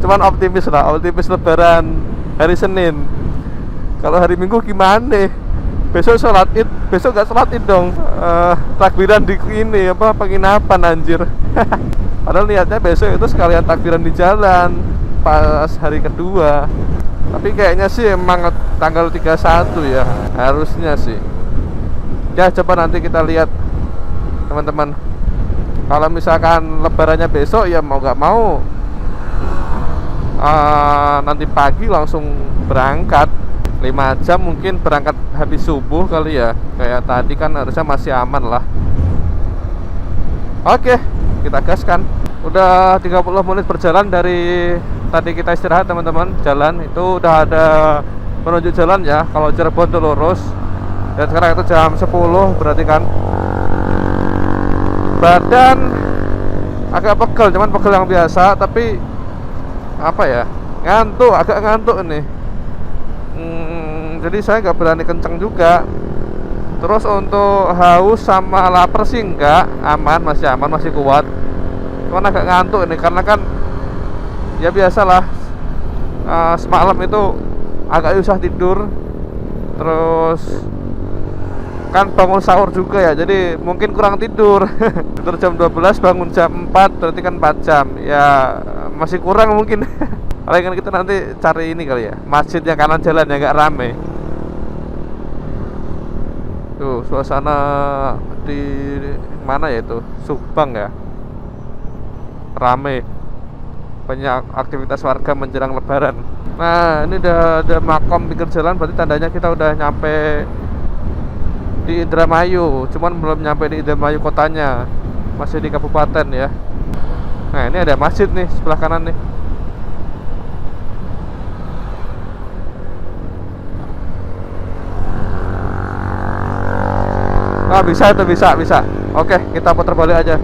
Cuman optimis lebaran hari Senin. Kalau hari Minggu gimana? Besok sholat Id, besok gak sholat Id dong. Takbiran di ini penginapan anjir. Padahal niatnya besok itu sekalian takbiran di jalan pas hari kedua. Tapi kayaknya sih emang tanggal 31 ya, harusnya sih. Ya coba nanti kita lihat teman-teman. Kalau misalkan lebarannya besok ya mau gak mau nanti pagi langsung berangkat. 5 jam mungkin berangkat habis subuh kali ya. Kayak tadi kan harusnya masih aman lah. Oke, kita gaskan. Udah 30 menit berjalan dari tadi kita istirahat teman-teman. Jalan itu udah ada penunjuk jalan ya. Kalau Cirebon itu lurus. Dan sekarang itu jam 10, berarti kan badan agak pegel, cuman pegel yang biasa. Tapi apa ya, agak ngantuk nih. Jadi saya nggak berani kenceng juga. Terus untuk haus sama lapar sih enggak, masih aman, masih kuat. Cuman agak ngantuk nih, karena kan ya biasalah, semalam itu agak susah tidur. Terus kan bangun sahur juga ya, jadi mungkin kurang tidur. Tidur jam 12, bangun jam 4, berarti kan 4 jam. Ya masih kurang mungkin. Palingan kita nanti cari ini kali ya, masjid yang kanan jalan yang gak rame. Tuh suasana di mana ya itu, Subang ya, rame, banyak aktivitas warga menjelang lebaran. Nah ini udah ada makom pinggir jalan, berarti tandanya kita udah nyampe di Indramayu. Cuman belum nyampe di Indramayu kotanya, masih di kabupaten ya. Nah ini ada masjid nih sebelah kanan nih. Bisa itu, bisa. Oke, kita putar balik aja.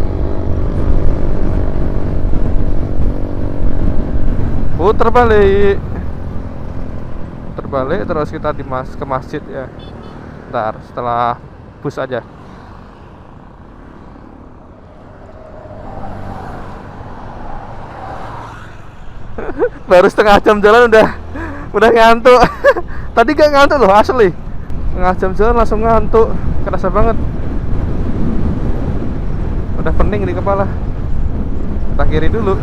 Putar balik. muter balik terus kita ke masjid ya. Ntar setelah bus aja. Baru setengah jam jalan udah ngantuk. Tadi gak ngantuk loh asli. Setengah jam jalan langsung ngantuk. Kerasa banget. Udah pening di kepala. Kita kiri dulu.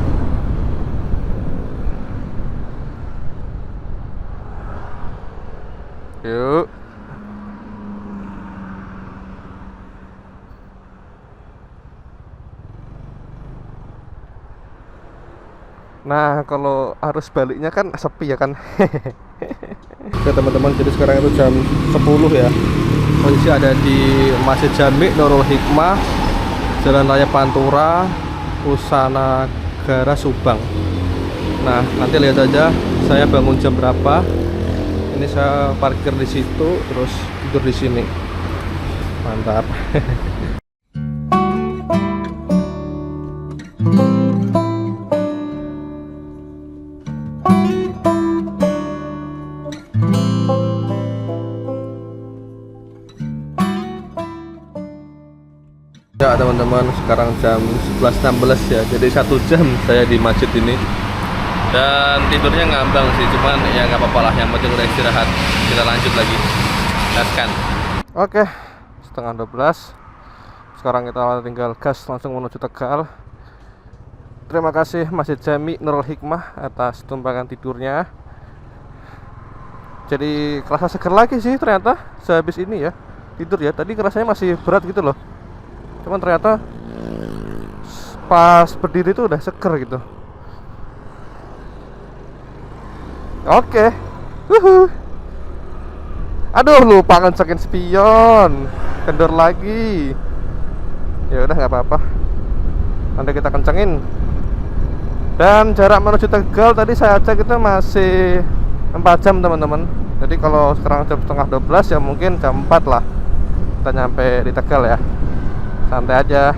Yuk. Nah, kalau arus baliknya kan sepi ya kan. Oke teman-teman, jadi sekarang itu jam 10 ya. Posisi ada di Masjid Jami Nurul Hikmah, Jalan Raya Pantura, Pusana Negara Subang. Nah, nanti lihat aja saya bangun jam berapa. Ini saya parkir di situ, terus tidur di sini. Mantap. Ya teman-teman, sekarang jam 11.16 ya. Jadi 1 jam saya di masjid ini. Dan tidurnya ngambang sih, cuman ya nggak apa-apa lah, yang penting udah istirahat. Kita lanjut lagi. Gaskan. Oke, setengah 12. Sekarang kita tinggal gas langsung menuju Tegal. Terima kasih Masjid Jami Nurul Hikmah atas tumpangan tidurnya. Jadi kerasa seger lagi sih ternyata sehabis ini ya tidur ya. Tadi rasanya masih berat gitu loh. Cuman ternyata pas berdiri tuh udah seger gitu. Oke. Aduh, lupa ngecekin spion. Kendor lagi. Ya udah nggak apa-apa. Nanti kita kencengin. Dan jarak menuju Tegal tadi saya cek itu masih 4 jam teman-teman. Jadi kalau sekarang jam setengah 12 ya mungkin jam 4 lah kita nyampe di Tegal ya. Santai aja.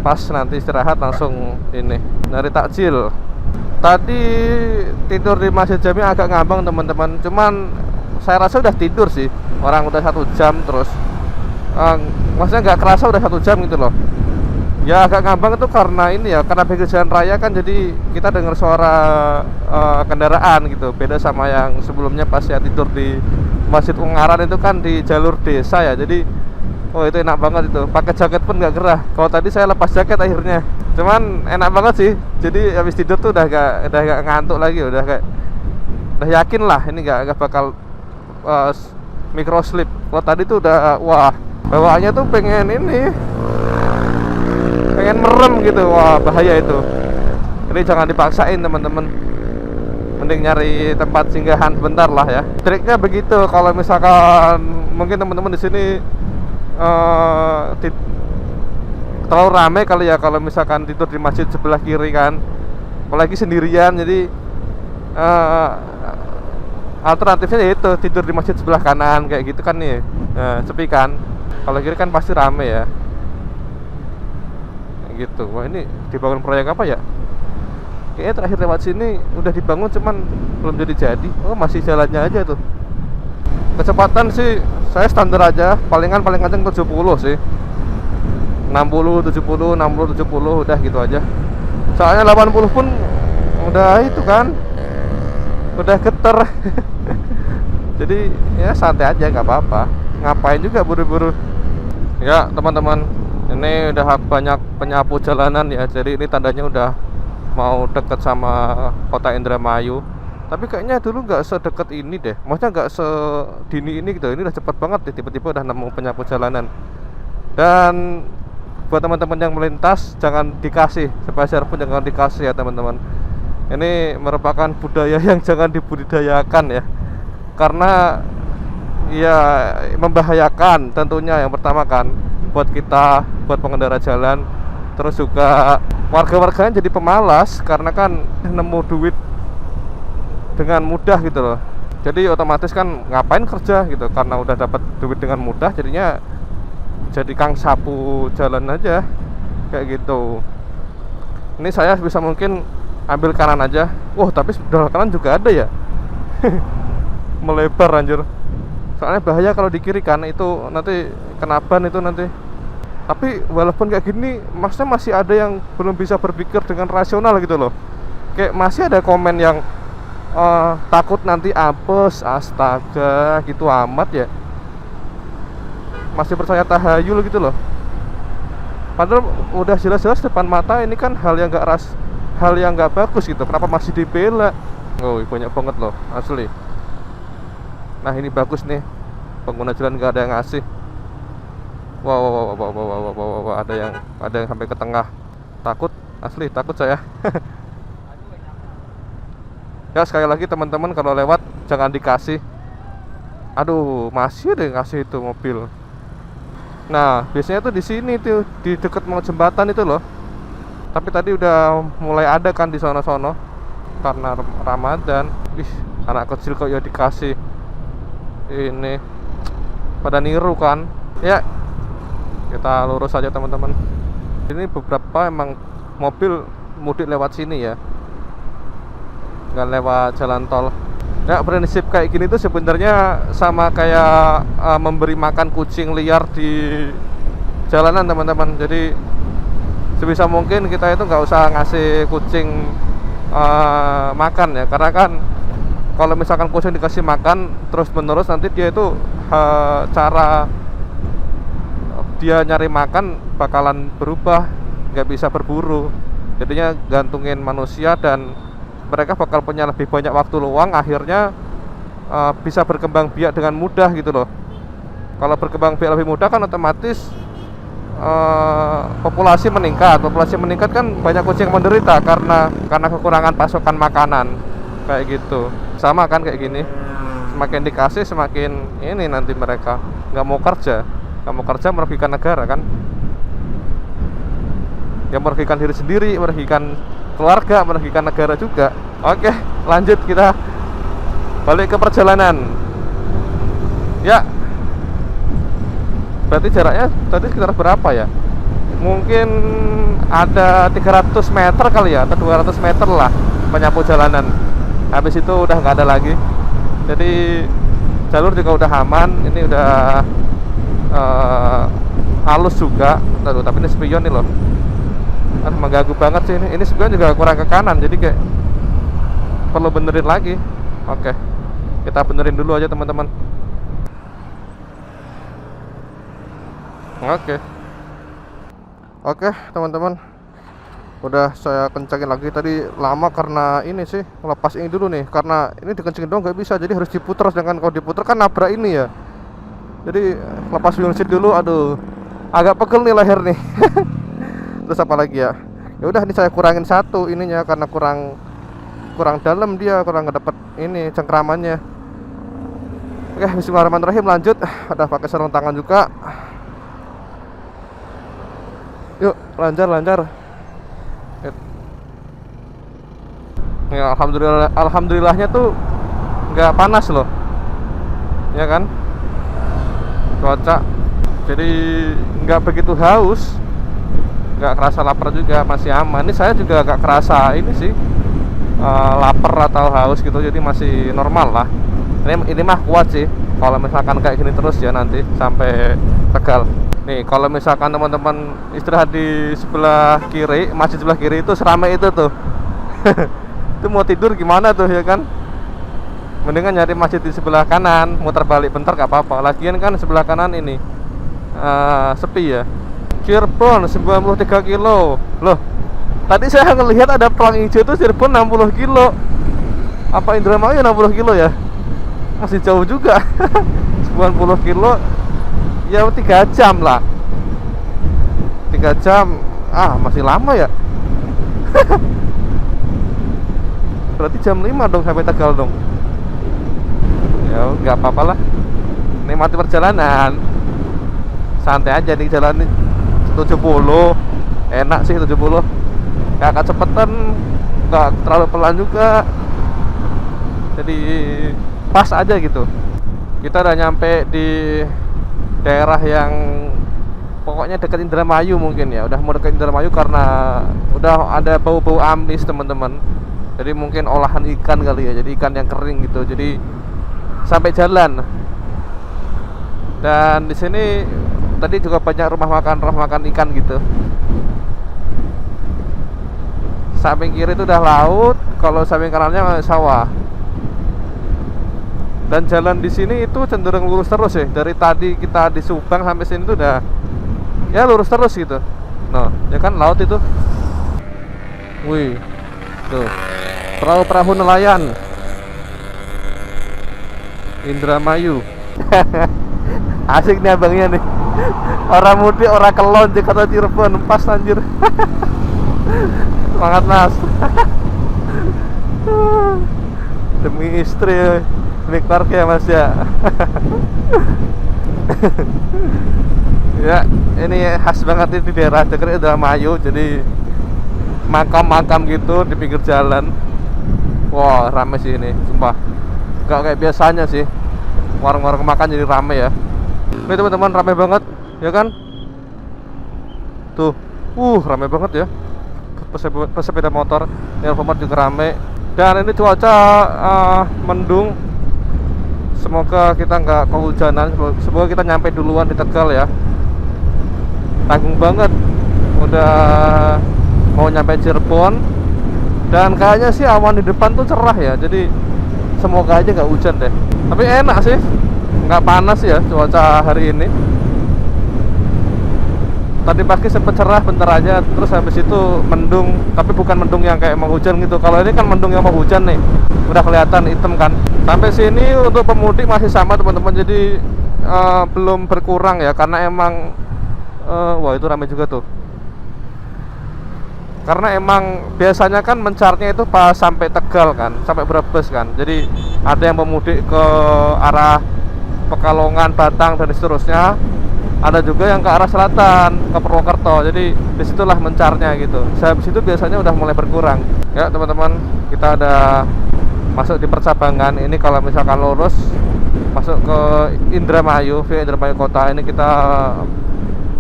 Pas nanti istirahat langsung ini nyari takjil. Tadi tidur di Masjid Jami agak ngambang teman-teman. Cuman saya rasa udah tidur sih. Orang udah 1 jam terus maksudnya nggak kerasa udah 1 jam gitu loh. Ya agak ngambang itu karena ini ya, karena pinggir jalan raya kan, jadi kita dengar suara kendaraan gitu. Beda sama yang sebelumnya pas saya tidur di Masjid Ungaran itu kan di jalur desa ya. Jadi oh itu enak banget itu, pakai jaket pun nggak gerah. Kalau tadi saya lepas jaket akhirnya, cuman enak banget sih. Jadi habis tidur tuh udah gak ngantuk lagi, udah yakin lah ini nggak bakal micro sleep. Kalau tadi tuh udah wah, bawaannya tuh pengen merem gitu, wah bahaya itu. Jadi jangan dipaksain teman-teman, mending nyari tempat singgahan sebentar lah ya. Triknya begitu. Kalau misalkan mungkin teman-teman di sini terlalu ramai kali ya, kalau misalkan tidur di masjid sebelah kiri kan, apalagi sendirian. Jadi alternatifnya yaitu tidur di masjid sebelah kanan kayak gitu kan nih, sepi kan. Kalau kiri kan pasti rame ya gitu. Wah, ini dibangun proyek apa ya? Kayaknya terakhir lewat sini udah dibangun, cuman belum jadi. Oh, masih jalannya aja tuh. Kecepatan sih saya standar aja, paling kenceng 70 sih. 60, 70, 60, 70 udah gitu aja. Soalnya 80 pun udah itu kan, udah geter. Jadi ya santai aja, nggak apa-apa. Ngapain juga buru-buru. Ya teman-teman, ini udah banyak penyapu jalanan ya. Jadi ini tandanya udah mau deket sama kota Indramayu. Tapi kayaknya dulu nggak sedekat ini deh. Maksudnya nggak sedini ini gitu. Ini udah cepet banget deh, tiba-tiba udah nemu penyapu jalanan. Dan buat teman-teman yang melintas, jangan dikasih sepeser pun, jangan dikasih ya teman-teman. Ini merupakan budaya yang jangan dibudidayakan ya. Karena ya membahayakan tentunya. Yang pertama kan buat kita, buat pengendara jalan. Terus juga warga-warganya jadi pemalas karena kan nemu duit dengan mudah gitu loh. Jadi otomatis kan ngapain kerja gitu, karena udah dapat duit dengan mudah, jadinya jadi kang sapu jalan aja kayak gitu. Ini saya bisa mungkin ambil kanan aja. Wah, tapi belok kanan juga ada ya. melebar anjir. Soalnya bahaya kalau di kiri kan, itu nanti kena ban itu nanti. Tapi walaupun kayak gini, maksudnya masih ada yang belum bisa berpikir dengan rasional gitu loh. Kayak masih ada komen yang takut nanti apes, astaga, gitu amat ya. Masih percaya tahayul gitu loh. Padahal udah jelas-jelas depan mata ini kan hal yang nggak bagus gitu. Kenapa masih dibela? Oh, banyak banget loh, asli. Nah, ini bagus nih. Pengguna jalan nggak ada yang ngasih. Wow, ada yang sampai ke tengah. Takut, asli takut saya. Ya sekali lagi teman-teman, kalau lewat jangan dikasih. Aduh, masih ada yang ngasih itu mobil. Nah, biasanya tuh di sini tuh, di dekat mau jembatan itu loh. Tapi tadi udah mulai ada kan di sono-sono karena Ramadan. Ih, anak kecil kok ya dikasih. Ini pada niru kan. Ya, kita lurus aja teman-teman. Ini beberapa emang mobil mudik lewat sini ya, nggak lewat jalan tol. Ya, prinsip kayak gini tuh sebenarnya sama kayak memberi makan kucing liar di jalanan teman-teman. Jadi sebisa mungkin kita itu nggak usah ngasih kucing makan ya, karena kan kalau misalkan kucing dikasih makan terus menerus, nanti dia itu cara dia nyari makan bakalan berubah, nggak bisa berburu. Jadinya gantungin manusia dan mereka bakal punya lebih banyak waktu luang, akhirnya bisa berkembang biak dengan mudah gitu loh. Kalau berkembang biak lebih mudah kan otomatis populasi meningkat kan, banyak kucing menderita karena kekurangan pasokan makanan kayak gitu. Sama kan kayak gini, semakin dikasih semakin ini nanti mereka nggak mau kerja merugikan negara kan, ya merugikan diri sendiri, merugikan keluarga, merugikan negara juga. Oke, lanjut, kita balik ke perjalanan. Ya, berarti jaraknya tadi sekitar berapa ya? Mungkin ada 300 meter kali ya, atau 200 meter lah menyapu jalanan. Habis itu udah nggak ada lagi. Jadi jalur juga udah aman. Ini udah halus juga. Aduh, tapi ini spion nih loh. Mengganggu banget sih ini. Ini spion juga kurang ke kanan, jadi kayak perlu benerin lagi. Oke, kita benerin dulu aja teman-teman. Oke teman-teman, udah saya kencangin lagi. Tadi lama karena ini sih, lepas ini dulu nih, karena ini dikencengin doang nggak bisa, jadi harus diputer. Sedangkan kalau diputer kan nabrak ini ya, jadi lepas wheel seat dulu. Aduh, agak pegel nih leher nih. Terus apa lagi ya? Ya udah, ini saya kurangin satu ininya karena kurang dalam, dia kurang ngedapet ini cengkramannya. Oke, bismillahirrahmanirrahim, lanjut. Ada pakai sarung tangan juga. Yuk, lancar. Ya, alhamdulillahnya tuh nggak panas loh, ya kan, cuaca. Jadi nggak begitu haus, nggak kerasa lapar juga, masih aman. Ini saya juga nggak kerasa ini sih, lapar atau haus gitu, jadi masih normal lah. Ini mah kuat sih kalau misalkan kayak gini terus ya, nanti sampai Tegal. Nih, kalau misalkan teman-teman istirahat di sebelah kiri, masjid sebelah kiri itu seramai itu tuh. Itu mau tidur gimana tuh ya kan? Mendingan nyari masjid di sebelah kanan, muter balik bentar gak apa-apa. Lagian kan sebelah kanan ini sepi ya. Cirebon 93 kilo. Loh, tadi saya ngelihat ada pelang hijau itu Cirebon 60 kilo. Apa Indramayu 60 kilo ya? Masih jauh juga. 90 kilo ya 3 jam lah. 3 jam, masih lama ya. Berarti jam 5 dong sampai Tegal dong. Ya nggak apa-apa lah, nikmati perjalanan, santai aja nih. Jalan 70 enak sih, 70 nggak kecepatan, nggak terlalu pelan juga, jadi pas aja gitu. Kita udah nyampe di daerah yang pokoknya dekat Indramayu mungkin ya. Udah mau dekat Indramayu karena udah ada bau-bau amis teman-teman. Jadi mungkin olahan ikan kali ya, jadi ikan yang kering gitu. Jadi sampai jalan. Dan di sini tadi juga banyak rumah makan ikan gitu. Samping kiri itu udah laut, kalau samping kanannya sawah. Dan jalan di sini itu cenderung lurus terus ya. Dari tadi kita di Subang sampai sini tuh udah ya lurus terus gitu. Nah, ya kan laut itu. Wih, tuh perahu-perahu nelayan Indramayu. Asik nih abangnya nih. Orang mudik, orang kelon di kota Cirebon, pas anjir. Semangat mas. Demi istri, demi keluarga ya mas ya. Ya, ini khas banget di daerah dekat Indramayu. Jadi makam-makam gitu di pinggir jalan. Wah, rame sih ini, sumpah. Gak kayak biasanya sih. Warung-warung makan jadi rame ya. Ini teman-teman, rame banget, ya kan? Tuh, rame banget ya. Pesepeda motor, Alfamart juga rame. Dan ini cuaca mendung. Semoga kita nggak kehujanan. Semoga kita nyampe duluan di Tegal ya. Tanggung banget. Udah mau nyampe Cirebon. Dan kayaknya sih awan di depan tuh cerah ya. Jadi semoga aja nggak hujan deh. Tapi enak sih, nggak panas ya cuaca hari ini. Tadi pagi sempat cerah bentar aja, terus habis itu mendung. Tapi bukan mendung yang kayak mau hujan gitu. Kalau ini kan mendung yang mau hujan nih, udah kelihatan hitam kan. Sampai sini untuk pemudik masih sama teman-teman. Jadi belum berkurang ya, karena emang wah itu ramai juga tuh. Karena emang biasanya kan mencarnya itu pas sampai Tegal kan, sampai Brebes kan. Jadi ada yang pemudik ke arah Pekalongan, Batang dan seterusnya. Ada juga yang ke arah selatan, ke Purwokerto. Jadi disitulah mencarnya gitu. Habis itu biasanya udah mulai berkurang. Ya teman-teman, kita ada masuk di percabangan. Ini kalau misalkan lurus masuk ke Indramayu, via Indramayu Kota, ini kita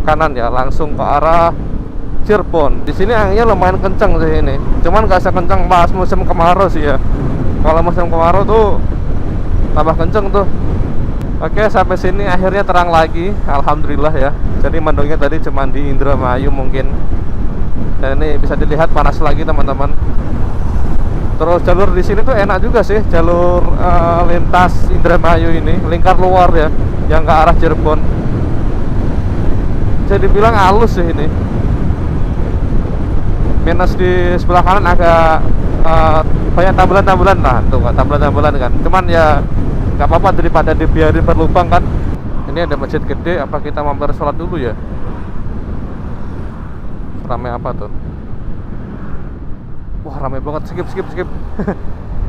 kanan ya, langsung ke arah Cirebon. Di sini anginnya lumayan kencang sih ini. Cuman nggak sekencang pas musim kemarau sih ya. Kalau musim kemarau tuh tambah kenceng tuh. Oke, sampai sini akhirnya terang lagi, alhamdulillah ya. Jadi mendungnya tadi cuma di Indramayu mungkin. Dan ini bisa dilihat panas lagi teman-teman. Terus jalur di sini tuh enak juga sih, jalur lintas Indramayu ini, lingkar luar ya, yang ke arah Cirebon. Jadi bilang halus sih ini. Minus di sebelah kanan agak banyak tambulan-tambulan. Nah tuh tambulan-tambulan kan. Cuman ya nggak apa-apa daripada dibiarin berlubang kan. Ini ada masjid gede, apa kita mampir sholat dulu ya? Ramai apa tuh? Wah ramai banget, skip.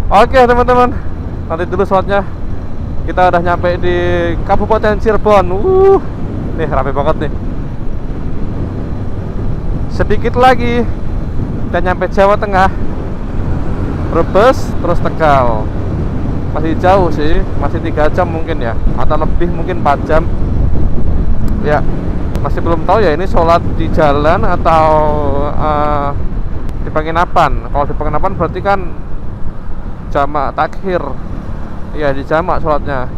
Oke teman-teman, nanti dulu sholatnya. Kita udah nyampe di Kabupaten Cirebon. Nih ramai banget nih. Sedikit lagi kita nyampe Jawa Tengah, Brebes, terus Tegal. Masih jauh sih, masih 3 jam mungkin ya, atau lebih mungkin 4 jam. Ya, masih belum tahu ya ini sholat di jalan atau di penginapan. Kalau di penginapan berarti kan jamak takhir. Iya, di jamak sholatnya.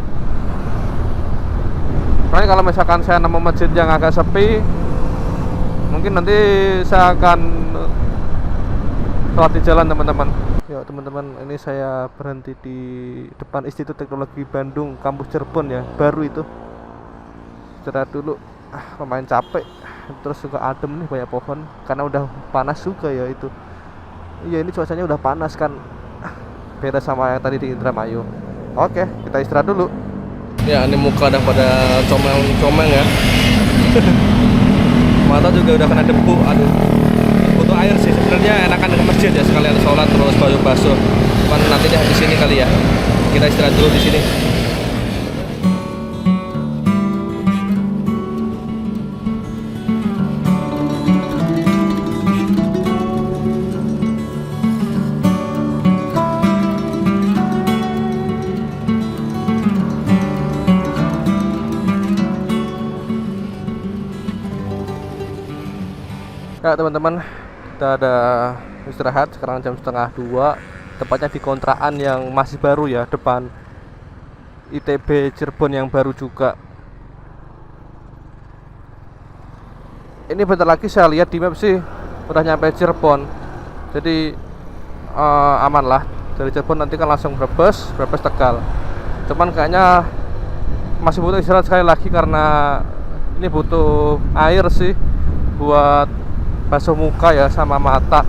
Makanya kalau misalkan saya nemu masjid yang agak sepi, mungkin nanti saya akan sholat di jalan teman-teman. Ya teman-teman, ini saya berhenti di depan Institut Teknologi Bandung, kampus Cirebon ya, baru itu. Istirahat dulu, lumayan capek. Terus juga adem nih, banyak pohon, karena udah panas juga ya itu. Iya ini cuacanya udah panas kan, beda sama yang tadi di Indramayu. Oke, kita istirahat dulu. Ya ini muka udah pada comel-comel ya. Mata juga udah kena debu, aduh. Butuh air sih sebenarnya, enakan ke masjid ya, sekalian sholat terus baju basuh. Cuman nanti deh di sini kali ya. Kita istirahat dulu di sini. Ya teman-teman, kita ada istirahat sekarang jam 1:30, tepatnya di kontrakan yang masih baru ya, depan ITB Cirebon yang baru juga. Ini bentar lagi saya lihat di map sih udah nyampe Cirebon. Jadi aman lah. Dari Cirebon nanti kan langsung Brebes Tegal. Cuman kayaknya masih butuh istirahat sekali lagi karena ini butuh air sih buat basuh muka ya sama mata.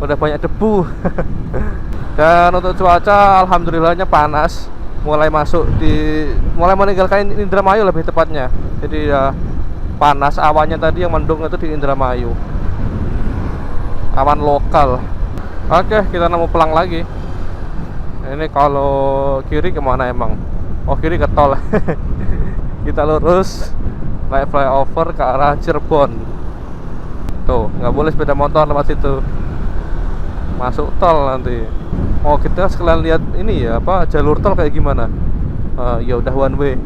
Udah banyak debu. Dan untuk cuaca alhamdulillahnya panas. Mulai meninggalkan Indramayu lebih tepatnya. Jadi ya panas, awannya tadi yang mendung itu di Indramayu, awan lokal. Oke, kita nemu pelang lagi. Ini kalau kiri kemana emang? Oh, kiri ke tol. Kita lurus naik flyover ke arah Cirebon. Tuh, nggak boleh sepeda motor lewat situ, masuk tol nanti. Oh, kita sekalian lihat ini ya, apa jalur tol kayak gimana. Ya udah one way.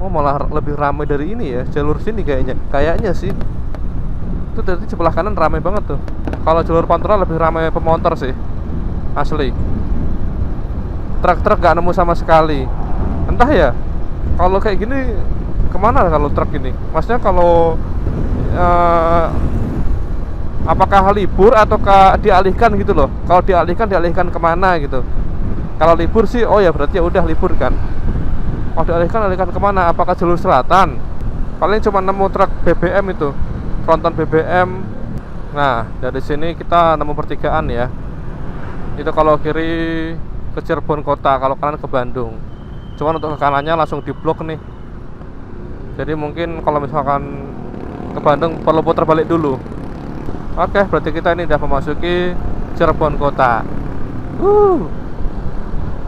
Oh, malah lebih ramai dari ini ya, jalur sini kayaknya sih. Itu tadi sebelah kanan ramai banget tuh. Kalau jalur Pantura lebih ramai pemotor sih, asli. Truk-truk gak nemu sama sekali. Entah ya, kalau kayak gini kemana kalau truk ini? Maksudnya kalau apakah libur ataukah dialihkan gitu loh? Kalau dialihkan kemana gitu? Kalau libur sih, oh ya berarti ya udah libur kan. Oh, dialihkan kemana? Apakah jalur selatan? Paling cuma nemu truk BBM itu, tronton BBM. Nah, dari sini kita nemu pertigaan ya. Itu kalau kiri ke Cirebon kota, kalau kanan ke Bandung. Cuman untuk ke kanannya langsung diblok nih. Jadi mungkin kalau misalkan ke Bandung perlu putar balik dulu. Oke, berarti kita ini udah memasuki Cirebon kota.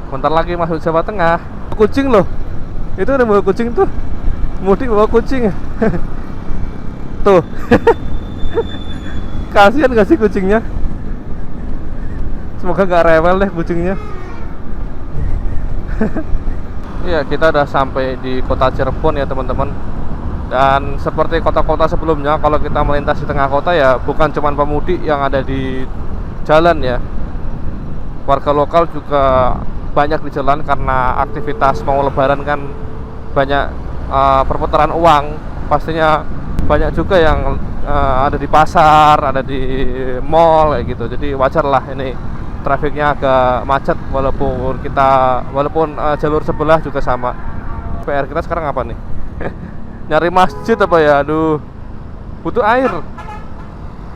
Bentar lagi masuk Jawa Tengah. Kucing loh. Itu udah bawa kucing tuh. Mudik bawa kucing. Tuh. Kasihan gak sih kucingnya? Semoga gak rewel deh kucingnya. Iya, kita udah sampai di kota Cirebon ya teman-teman. Dan seperti kota-kota sebelumnya, kalau kita melintas di tengah kota ya bukan cuma pemudik yang ada di jalan ya. Warga lokal juga banyak di jalan karena aktivitas mau lebaran kan banyak perputaran uang. Pastinya banyak juga yang ada di pasar, ada di mall kayak gitu. Jadi wajar lah ini trafiknya agak macet walaupun jalur sebelah juga sama. PR kita sekarang apa nih? Nyari masjid apa ya? Aduh, butuh air.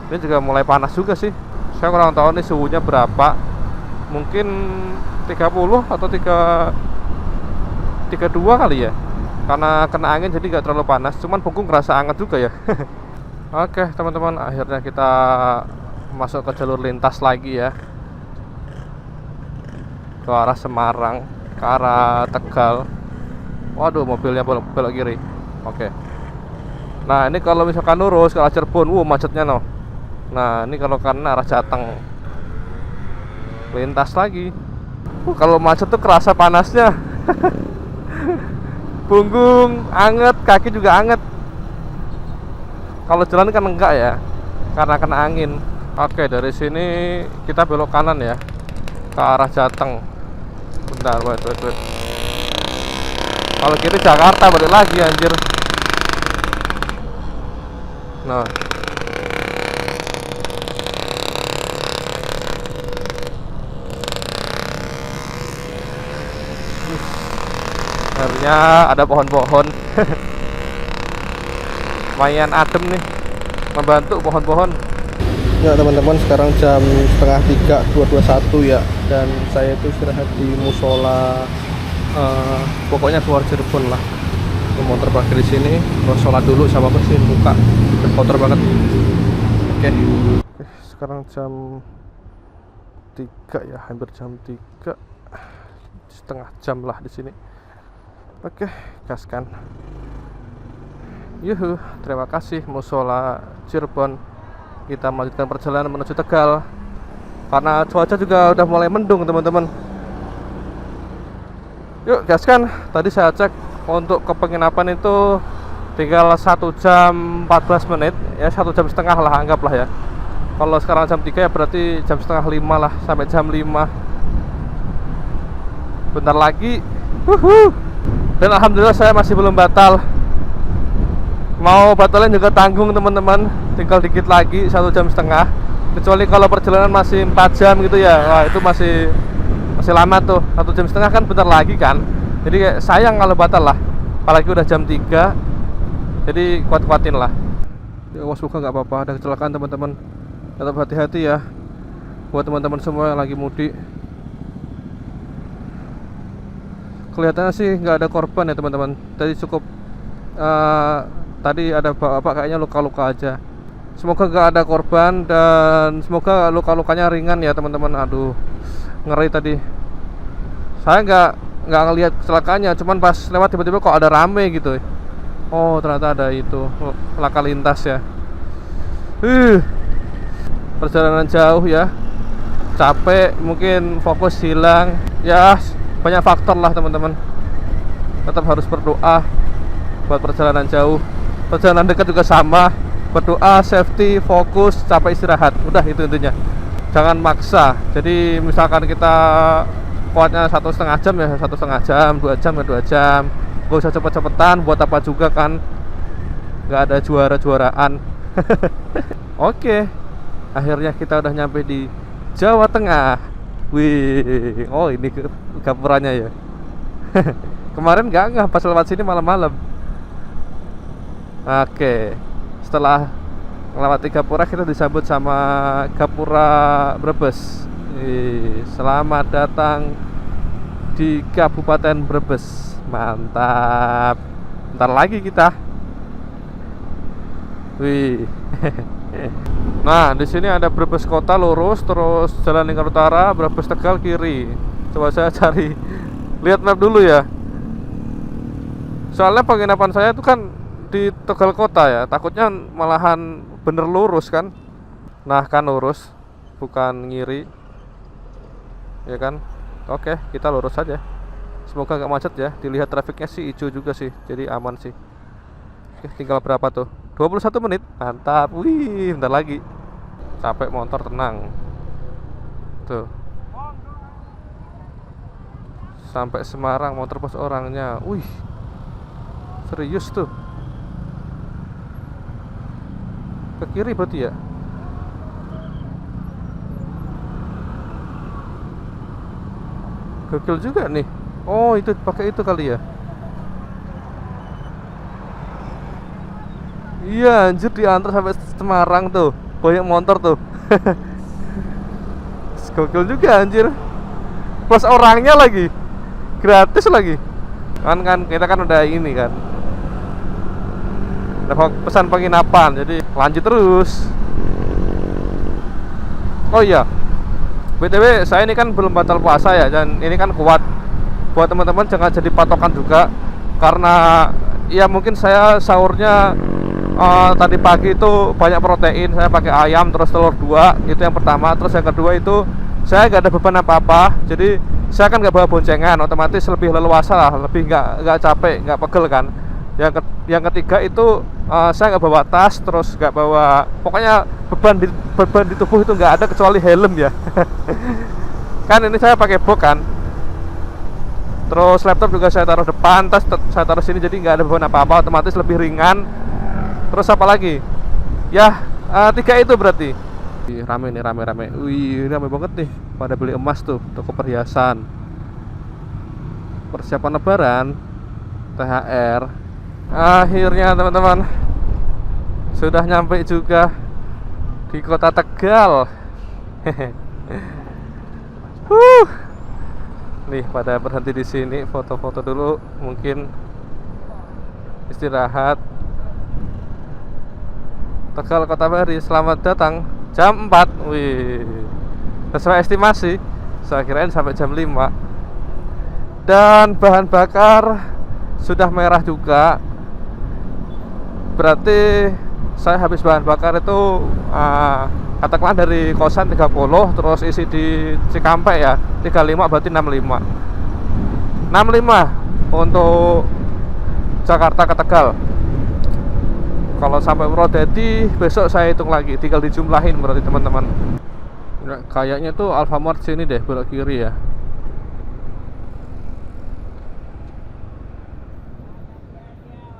Ini juga mulai panas juga sih. Saya kurang tahu nih suhunya berapa. Mungkin 30 atau 32 kali ya. Karena kena angin jadi gak terlalu panas. Cuman punggung ngerasa hangat juga ya. Oke teman-teman, akhirnya kita masuk ke jalur lintas lagi ya, ke arah Semarang, ke arah Tegal. Waduh, mobilnya belok kiri. Oke. Nah ini kalau misalkan lurus ke arah Cirebon, macetnya no. Nah ini kalau kanan arah Jateng, lintas lagi. Kalau macet tuh kerasa panasnya. Punggung anget, kaki juga anget. Kalau jalan kan enggak ya, karena kena angin. Oke, dari sini kita belok kanan ya, ke arah Jateng. Bentar, wait. Kalau kiri Jakarta balik lagi anjir. Nah, akhirnya ada pohon-pohon. Lumayan adem nih, membantu pohon-pohon. Ya teman-teman, sekarang jam setengah 3, 2:21 ya. Dan saya itu istirahat di musola, pokoknya keluar Cirebon lah. Motor parkir di sini, terus sholat dulu sama bersihin muka. Udah kotor banget. Oke. Sekarang jam 3 ya, hampir jam 3. Setengah jam lah di sini. Oke, gaskan. Yuhu, terima kasih musola Cirebon. Kita melanjutkan perjalanan menuju Tegal. Karena cuaca juga udah mulai mendung, teman-teman. Yuk, gaskan. Tadi saya cek untuk ke penginapan itu tinggal 1 jam 14 menit. Ya 1 jam setengah lah, anggaplah ya. Kalau sekarang jam 3 ya berarti jam setengah 5 lah, sampai jam 5. Bentar lagi Wuhu. Dan alhamdulillah saya masih belum batal. Mau batalin juga tanggung teman-teman. Tinggal dikit lagi 1,5 jam. Kecuali kalau perjalanan masih 4 jam gitu ya. Wah itu masih lama tuh. 1,5 jam kan bentar lagi kan. Jadi kayak sayang kalau batal lah. Apalagi udah jam 3. Jadi kuat-kuatin lah. Ya Allah, semoga nggak apa-apa ada kecelakaan teman-teman. Tetap hati-hati ya buat teman-teman semua yang lagi mudik. Kelihatannya sih nggak ada korban ya teman-teman. Tadi cukup tadi ada bapak kayaknya luka-luka aja. Semoga nggak ada korban dan semoga luka-lukanya ringan ya teman-teman. Aduh, ngeri tadi. Saya nggak ngelihat kecelakaannya, cuman pas lewat tiba-tiba kok ada rame gitu. Oh ternyata ada itu laka lintas ya. Perjalanan jauh ya, capek, mungkin fokus hilang. Ya banyak faktor lah teman-teman. Tetap harus berdoa buat perjalanan jauh. Perjalanan dekat juga sama. Berdoa, safety, fokus, capek, istirahat. Udah itu intinya. Jangan maksa. Jadi misalkan kita kuatnya 1,5 jam ya 1,5 jam, 2 jam ya 2 jam. Gak usah cepet-cepetan, buat apa juga kan. Gak ada juara-juaraan. Oke, akhirnya kita udah nyampe di Jawa Tengah. Wih, oh ini gapurannya ya. Kemarin nggak pas lewat sini malam-malam. Oke, setelah melewati Gapura kita disambut sama Gapura Brebes. Selamat datang di Kabupaten Brebes. Mantap. Bentar lagi kita. Wih. Nah, di sini ada Brebes Kota lurus, terus Jalan Lingkar Utara, Brebes Tegal kiri. Coba saya cari, lihat map dulu ya. Soalnya penginapan saya itu kan di Tegal Kota ya. Takutnya malahan bener lurus kan. Nah kan lurus, bukan ngiri. Ya kan. Oke, kita lurus saja. Semoga gak macet ya. Dilihat trafiknya sih hijau juga sih, jadi aman sih. Oke, tinggal berapa tuh? 21 menit. Mantap. Wih, bentar lagi. Capek motor, tenang. Tuh. Sampai Semarang mau terpos orangnya. Wih. Serius tuh. Ke kiri berarti ya? Gokil juga nih. Oh, itu pakai itu kali ya. Iya, anjir diantar sampai Semarang tuh. Banyak motor tuh. Gokil juga anjir. Plus orangnya lagi. Gratis lagi. Kan kita kan udah ini kan. Udah pesan penginapan, jadi lanjut terus. Oh iya. BTW saya ini kan belum batal puasa ya, dan ini kan kuat. Buat teman-teman jangan jadi patokan juga, karena ya mungkin saya sahurnya tadi pagi itu banyak protein. Saya pakai ayam terus telur 2, itu yang pertama. Terus yang kedua itu saya nggak ada beban apa-apa, jadi saya kan nggak bawa boncengan, otomatis lebih leluasa lah, lebih nggak capek, nggak pegel kan. Yang ketiga itu saya nggak bawa tas, terus nggak bawa, pokoknya beban di tubuh itu nggak ada kecuali helm ya. Kan ini saya pakai box kan. Terus laptop juga saya taruh depan, tas saya taruh sini, jadi nggak ada beban apa-apa, otomatis lebih ringan. Terus apa lagi? Ya, 3 itu berarti. Rame nih, rame. Wih, rame banget nih. Pada beli emas tuh, toko perhiasan. Persiapan lebaran, THR. Akhirnya teman-teman sudah nyampe juga di kota Tegal. Nih pada berhenti di sini, foto-foto dulu, mungkin istirahat. Tegal Kota Bahari, selamat datang jam 4. Wih, sesuai estimasi. Saya kirain sampai jam 5. Dan bahan bakar sudah merah juga. Berarti saya habis bahan bakar itu katakanlah dari kosan 30, terus isi di Cikampek ya 35, berarti 65 untuk Jakarta ke Tegal. Kalau sampai Purwodadi besok saya hitung lagi, tinggal dijumlahin berarti teman-teman. Kayaknya tuh Alfamart sini deh, belok kiri ya.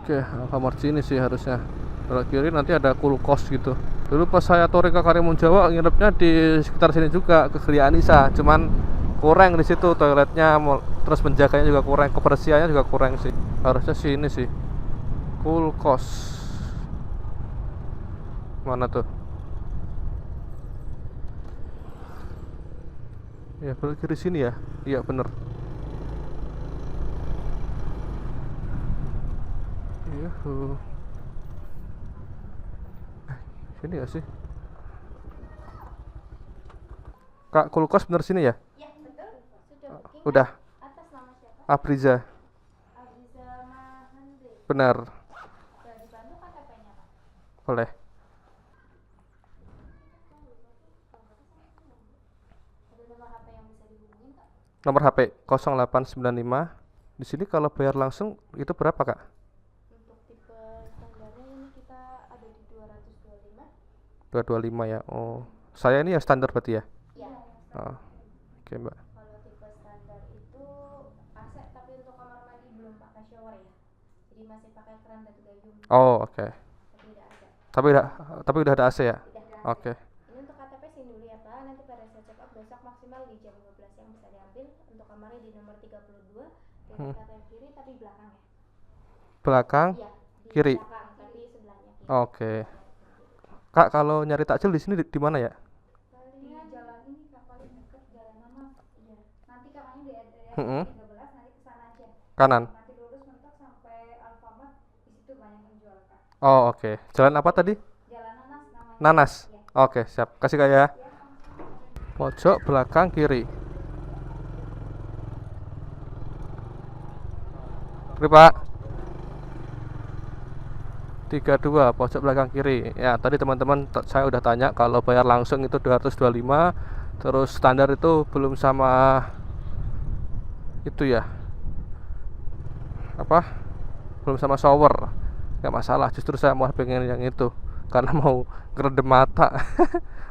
Oke, Alfamart sini sih harusnya. Belok kiri nanti ada Kulkos gitu. Dulu pas saya touring ke Karimun Jawa nginepnya di sekitar sini juga, ke Gria Anissa. Cuman kurang di situ toiletnya, terus penjaganya juga kurang, kebersihannya juga kurang sih. Harusnya sini sih. Kulkos. Mana tuh? Ya belok kiri sini ya. Iya bener. Iya. Sini ya sih. Kak, Kulkos bener sini ya? Ya, betul. Sudah booking. Udah. Atas nama siapa? Apriza. Aziza Mahendri. Benar. Sudah dibantu KTP-nya, Pak? Boleh. Ada nomor HP yang bisa dihubungin, Kak? Nomor HP 0895. Di sini kalau bayar langsung itu berapa, Kak? Untuk tipe standarnya ini kita ada di 225. 225 ya. Oh. Saya ini ya standar berarti ya? Iya. Oh. Oke, Mbak. Kalau tipe standar itu AC, tapi untuk kamar mandi belum pakai shower ya. Jadi masih pakai keran dan gayung. Oh, oke. Tapi udah ada. Tapi udah ada AC ya? Udah. Oke. Ini untuk KTP sini dulu ya, Pak. Nanti pada saat check up besok maksimal di jam 12 yang bisa diambil. Untuk kamarnya di nomor 32. Dari KTP kiri tapi belakang ya. Belakang? Iya, di Kiri. belakang tapi sebelahnya kiri. Oke. Kak, kalau nyari takjil di sini di mana ya? Di jalan ini Kak, paling dekat jalan nama. Iya. Nanti kakaknya di area Mm-mm. 13 nanti ke sana aja. Kanan. Nanti lurus mentok sampai Alfamart, di situ banyak yang jual, Kak. Oh, oke. Jalan apa tadi? Jalan Nanas namanya. Nanas. Iya. Oke, siap. Kasih Kak ya. Pojok belakang kiri. Oke, Pak. 32 pojok belakang kiri. Ya, tadi teman-teman saya udah tanya kalau bayar langsung itu 225, terus standar itu belum sama itu ya. Apa? Belum sama shower. Nggak masalah, justru saya mau pengen yang itu karena mau ngeredem mata.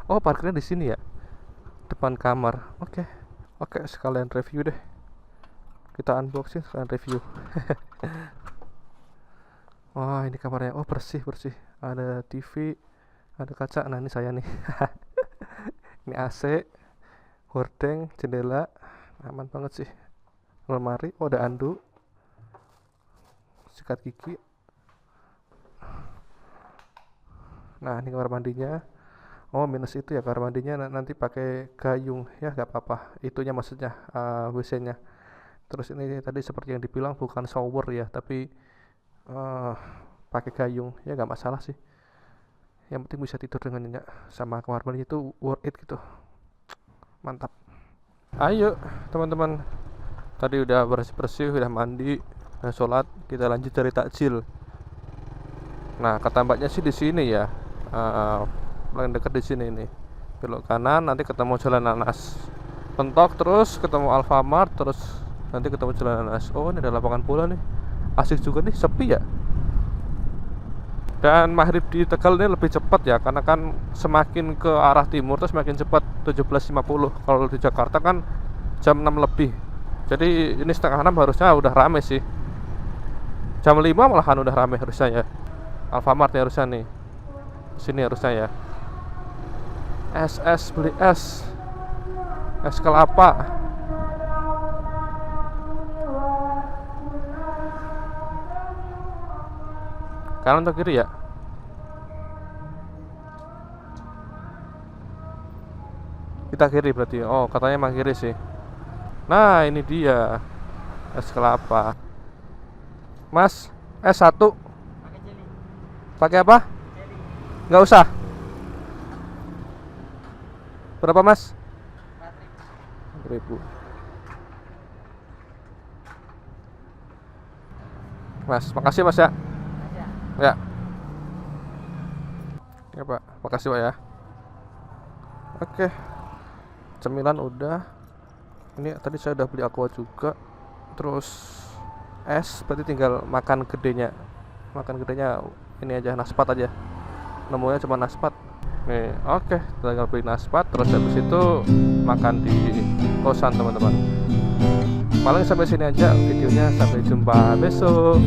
Oh, parkirnya di sini ya. Depan kamar. Oke. Oke, sekalian review deh. Kita unboxing sekalian review. Wah, ini kamarnya. Oh, bersih. Ada TV, ada kaca. Nah, ini saya nih. Ini AC, hordeng, jendela. Aman banget sih. Lemari, oh ada anduk. Sikat gigi. Nah, ini kamar mandinya. Oh, minus itu ya kamar mandinya nanti pakai gayung ya, nggak apa-apa. Itunya maksudnya WC-nya. Terus ini tadi seperti yang dibilang bukan shower ya, tapi pakai gayung ya, nggak masalah sih. Yang penting bisa tidur dengan nyenyak, sama kamar mandi itu worth it gitu. Mantap. Ayo teman-teman, tadi udah bersih-bersih, udah mandi, udah sholat, kita lanjut cari takjil. Nah, kata mbaknya sih di sini ya, paling dekat di sini nih. Belok kanan nanti ketemu Jalan Nanas. Pentok terus ketemu Alfamart, terus nanti ketemu Jalan Nanas. Oh, ini ada lapangan bola nih. Asik juga nih, sepi ya. Dan maghrib di Tegal ini lebih cepat ya, karena kan semakin ke arah timur terus semakin cepat, 17.50. Kalau di Jakarta kan jam 6 lebih. Jadi ini setengah 6 harusnya udah rame sih. Jam 5 malahan udah rame harusnya ya. Alfamart ya harusnya nih. Sini harusnya ya. Beli es. Es kelapa. Kanan atau kiri ya? Kita kiri berarti. Oh, katanya emang kiri sih. Nah, ini dia es kelapa. Mas, es 1. Pakai apa? Nggak usah. Berapa, Mas? 4.000. Mas, makasih Mas ya. Ya. Ya Pak, makasih Pak ya. Oke. Cemilan udah. Ini tadi saya udah beli aqua juga. Terus es, berarti tinggal makan gedenya. Makan gedenya ini aja, naspat aja. Nemunya cuma naspat. Nih, oke, tinggal beli naspat. Terus habis itu makan di kosan teman-teman. Paling sampai sini aja videonya. Sampai jumpa besok.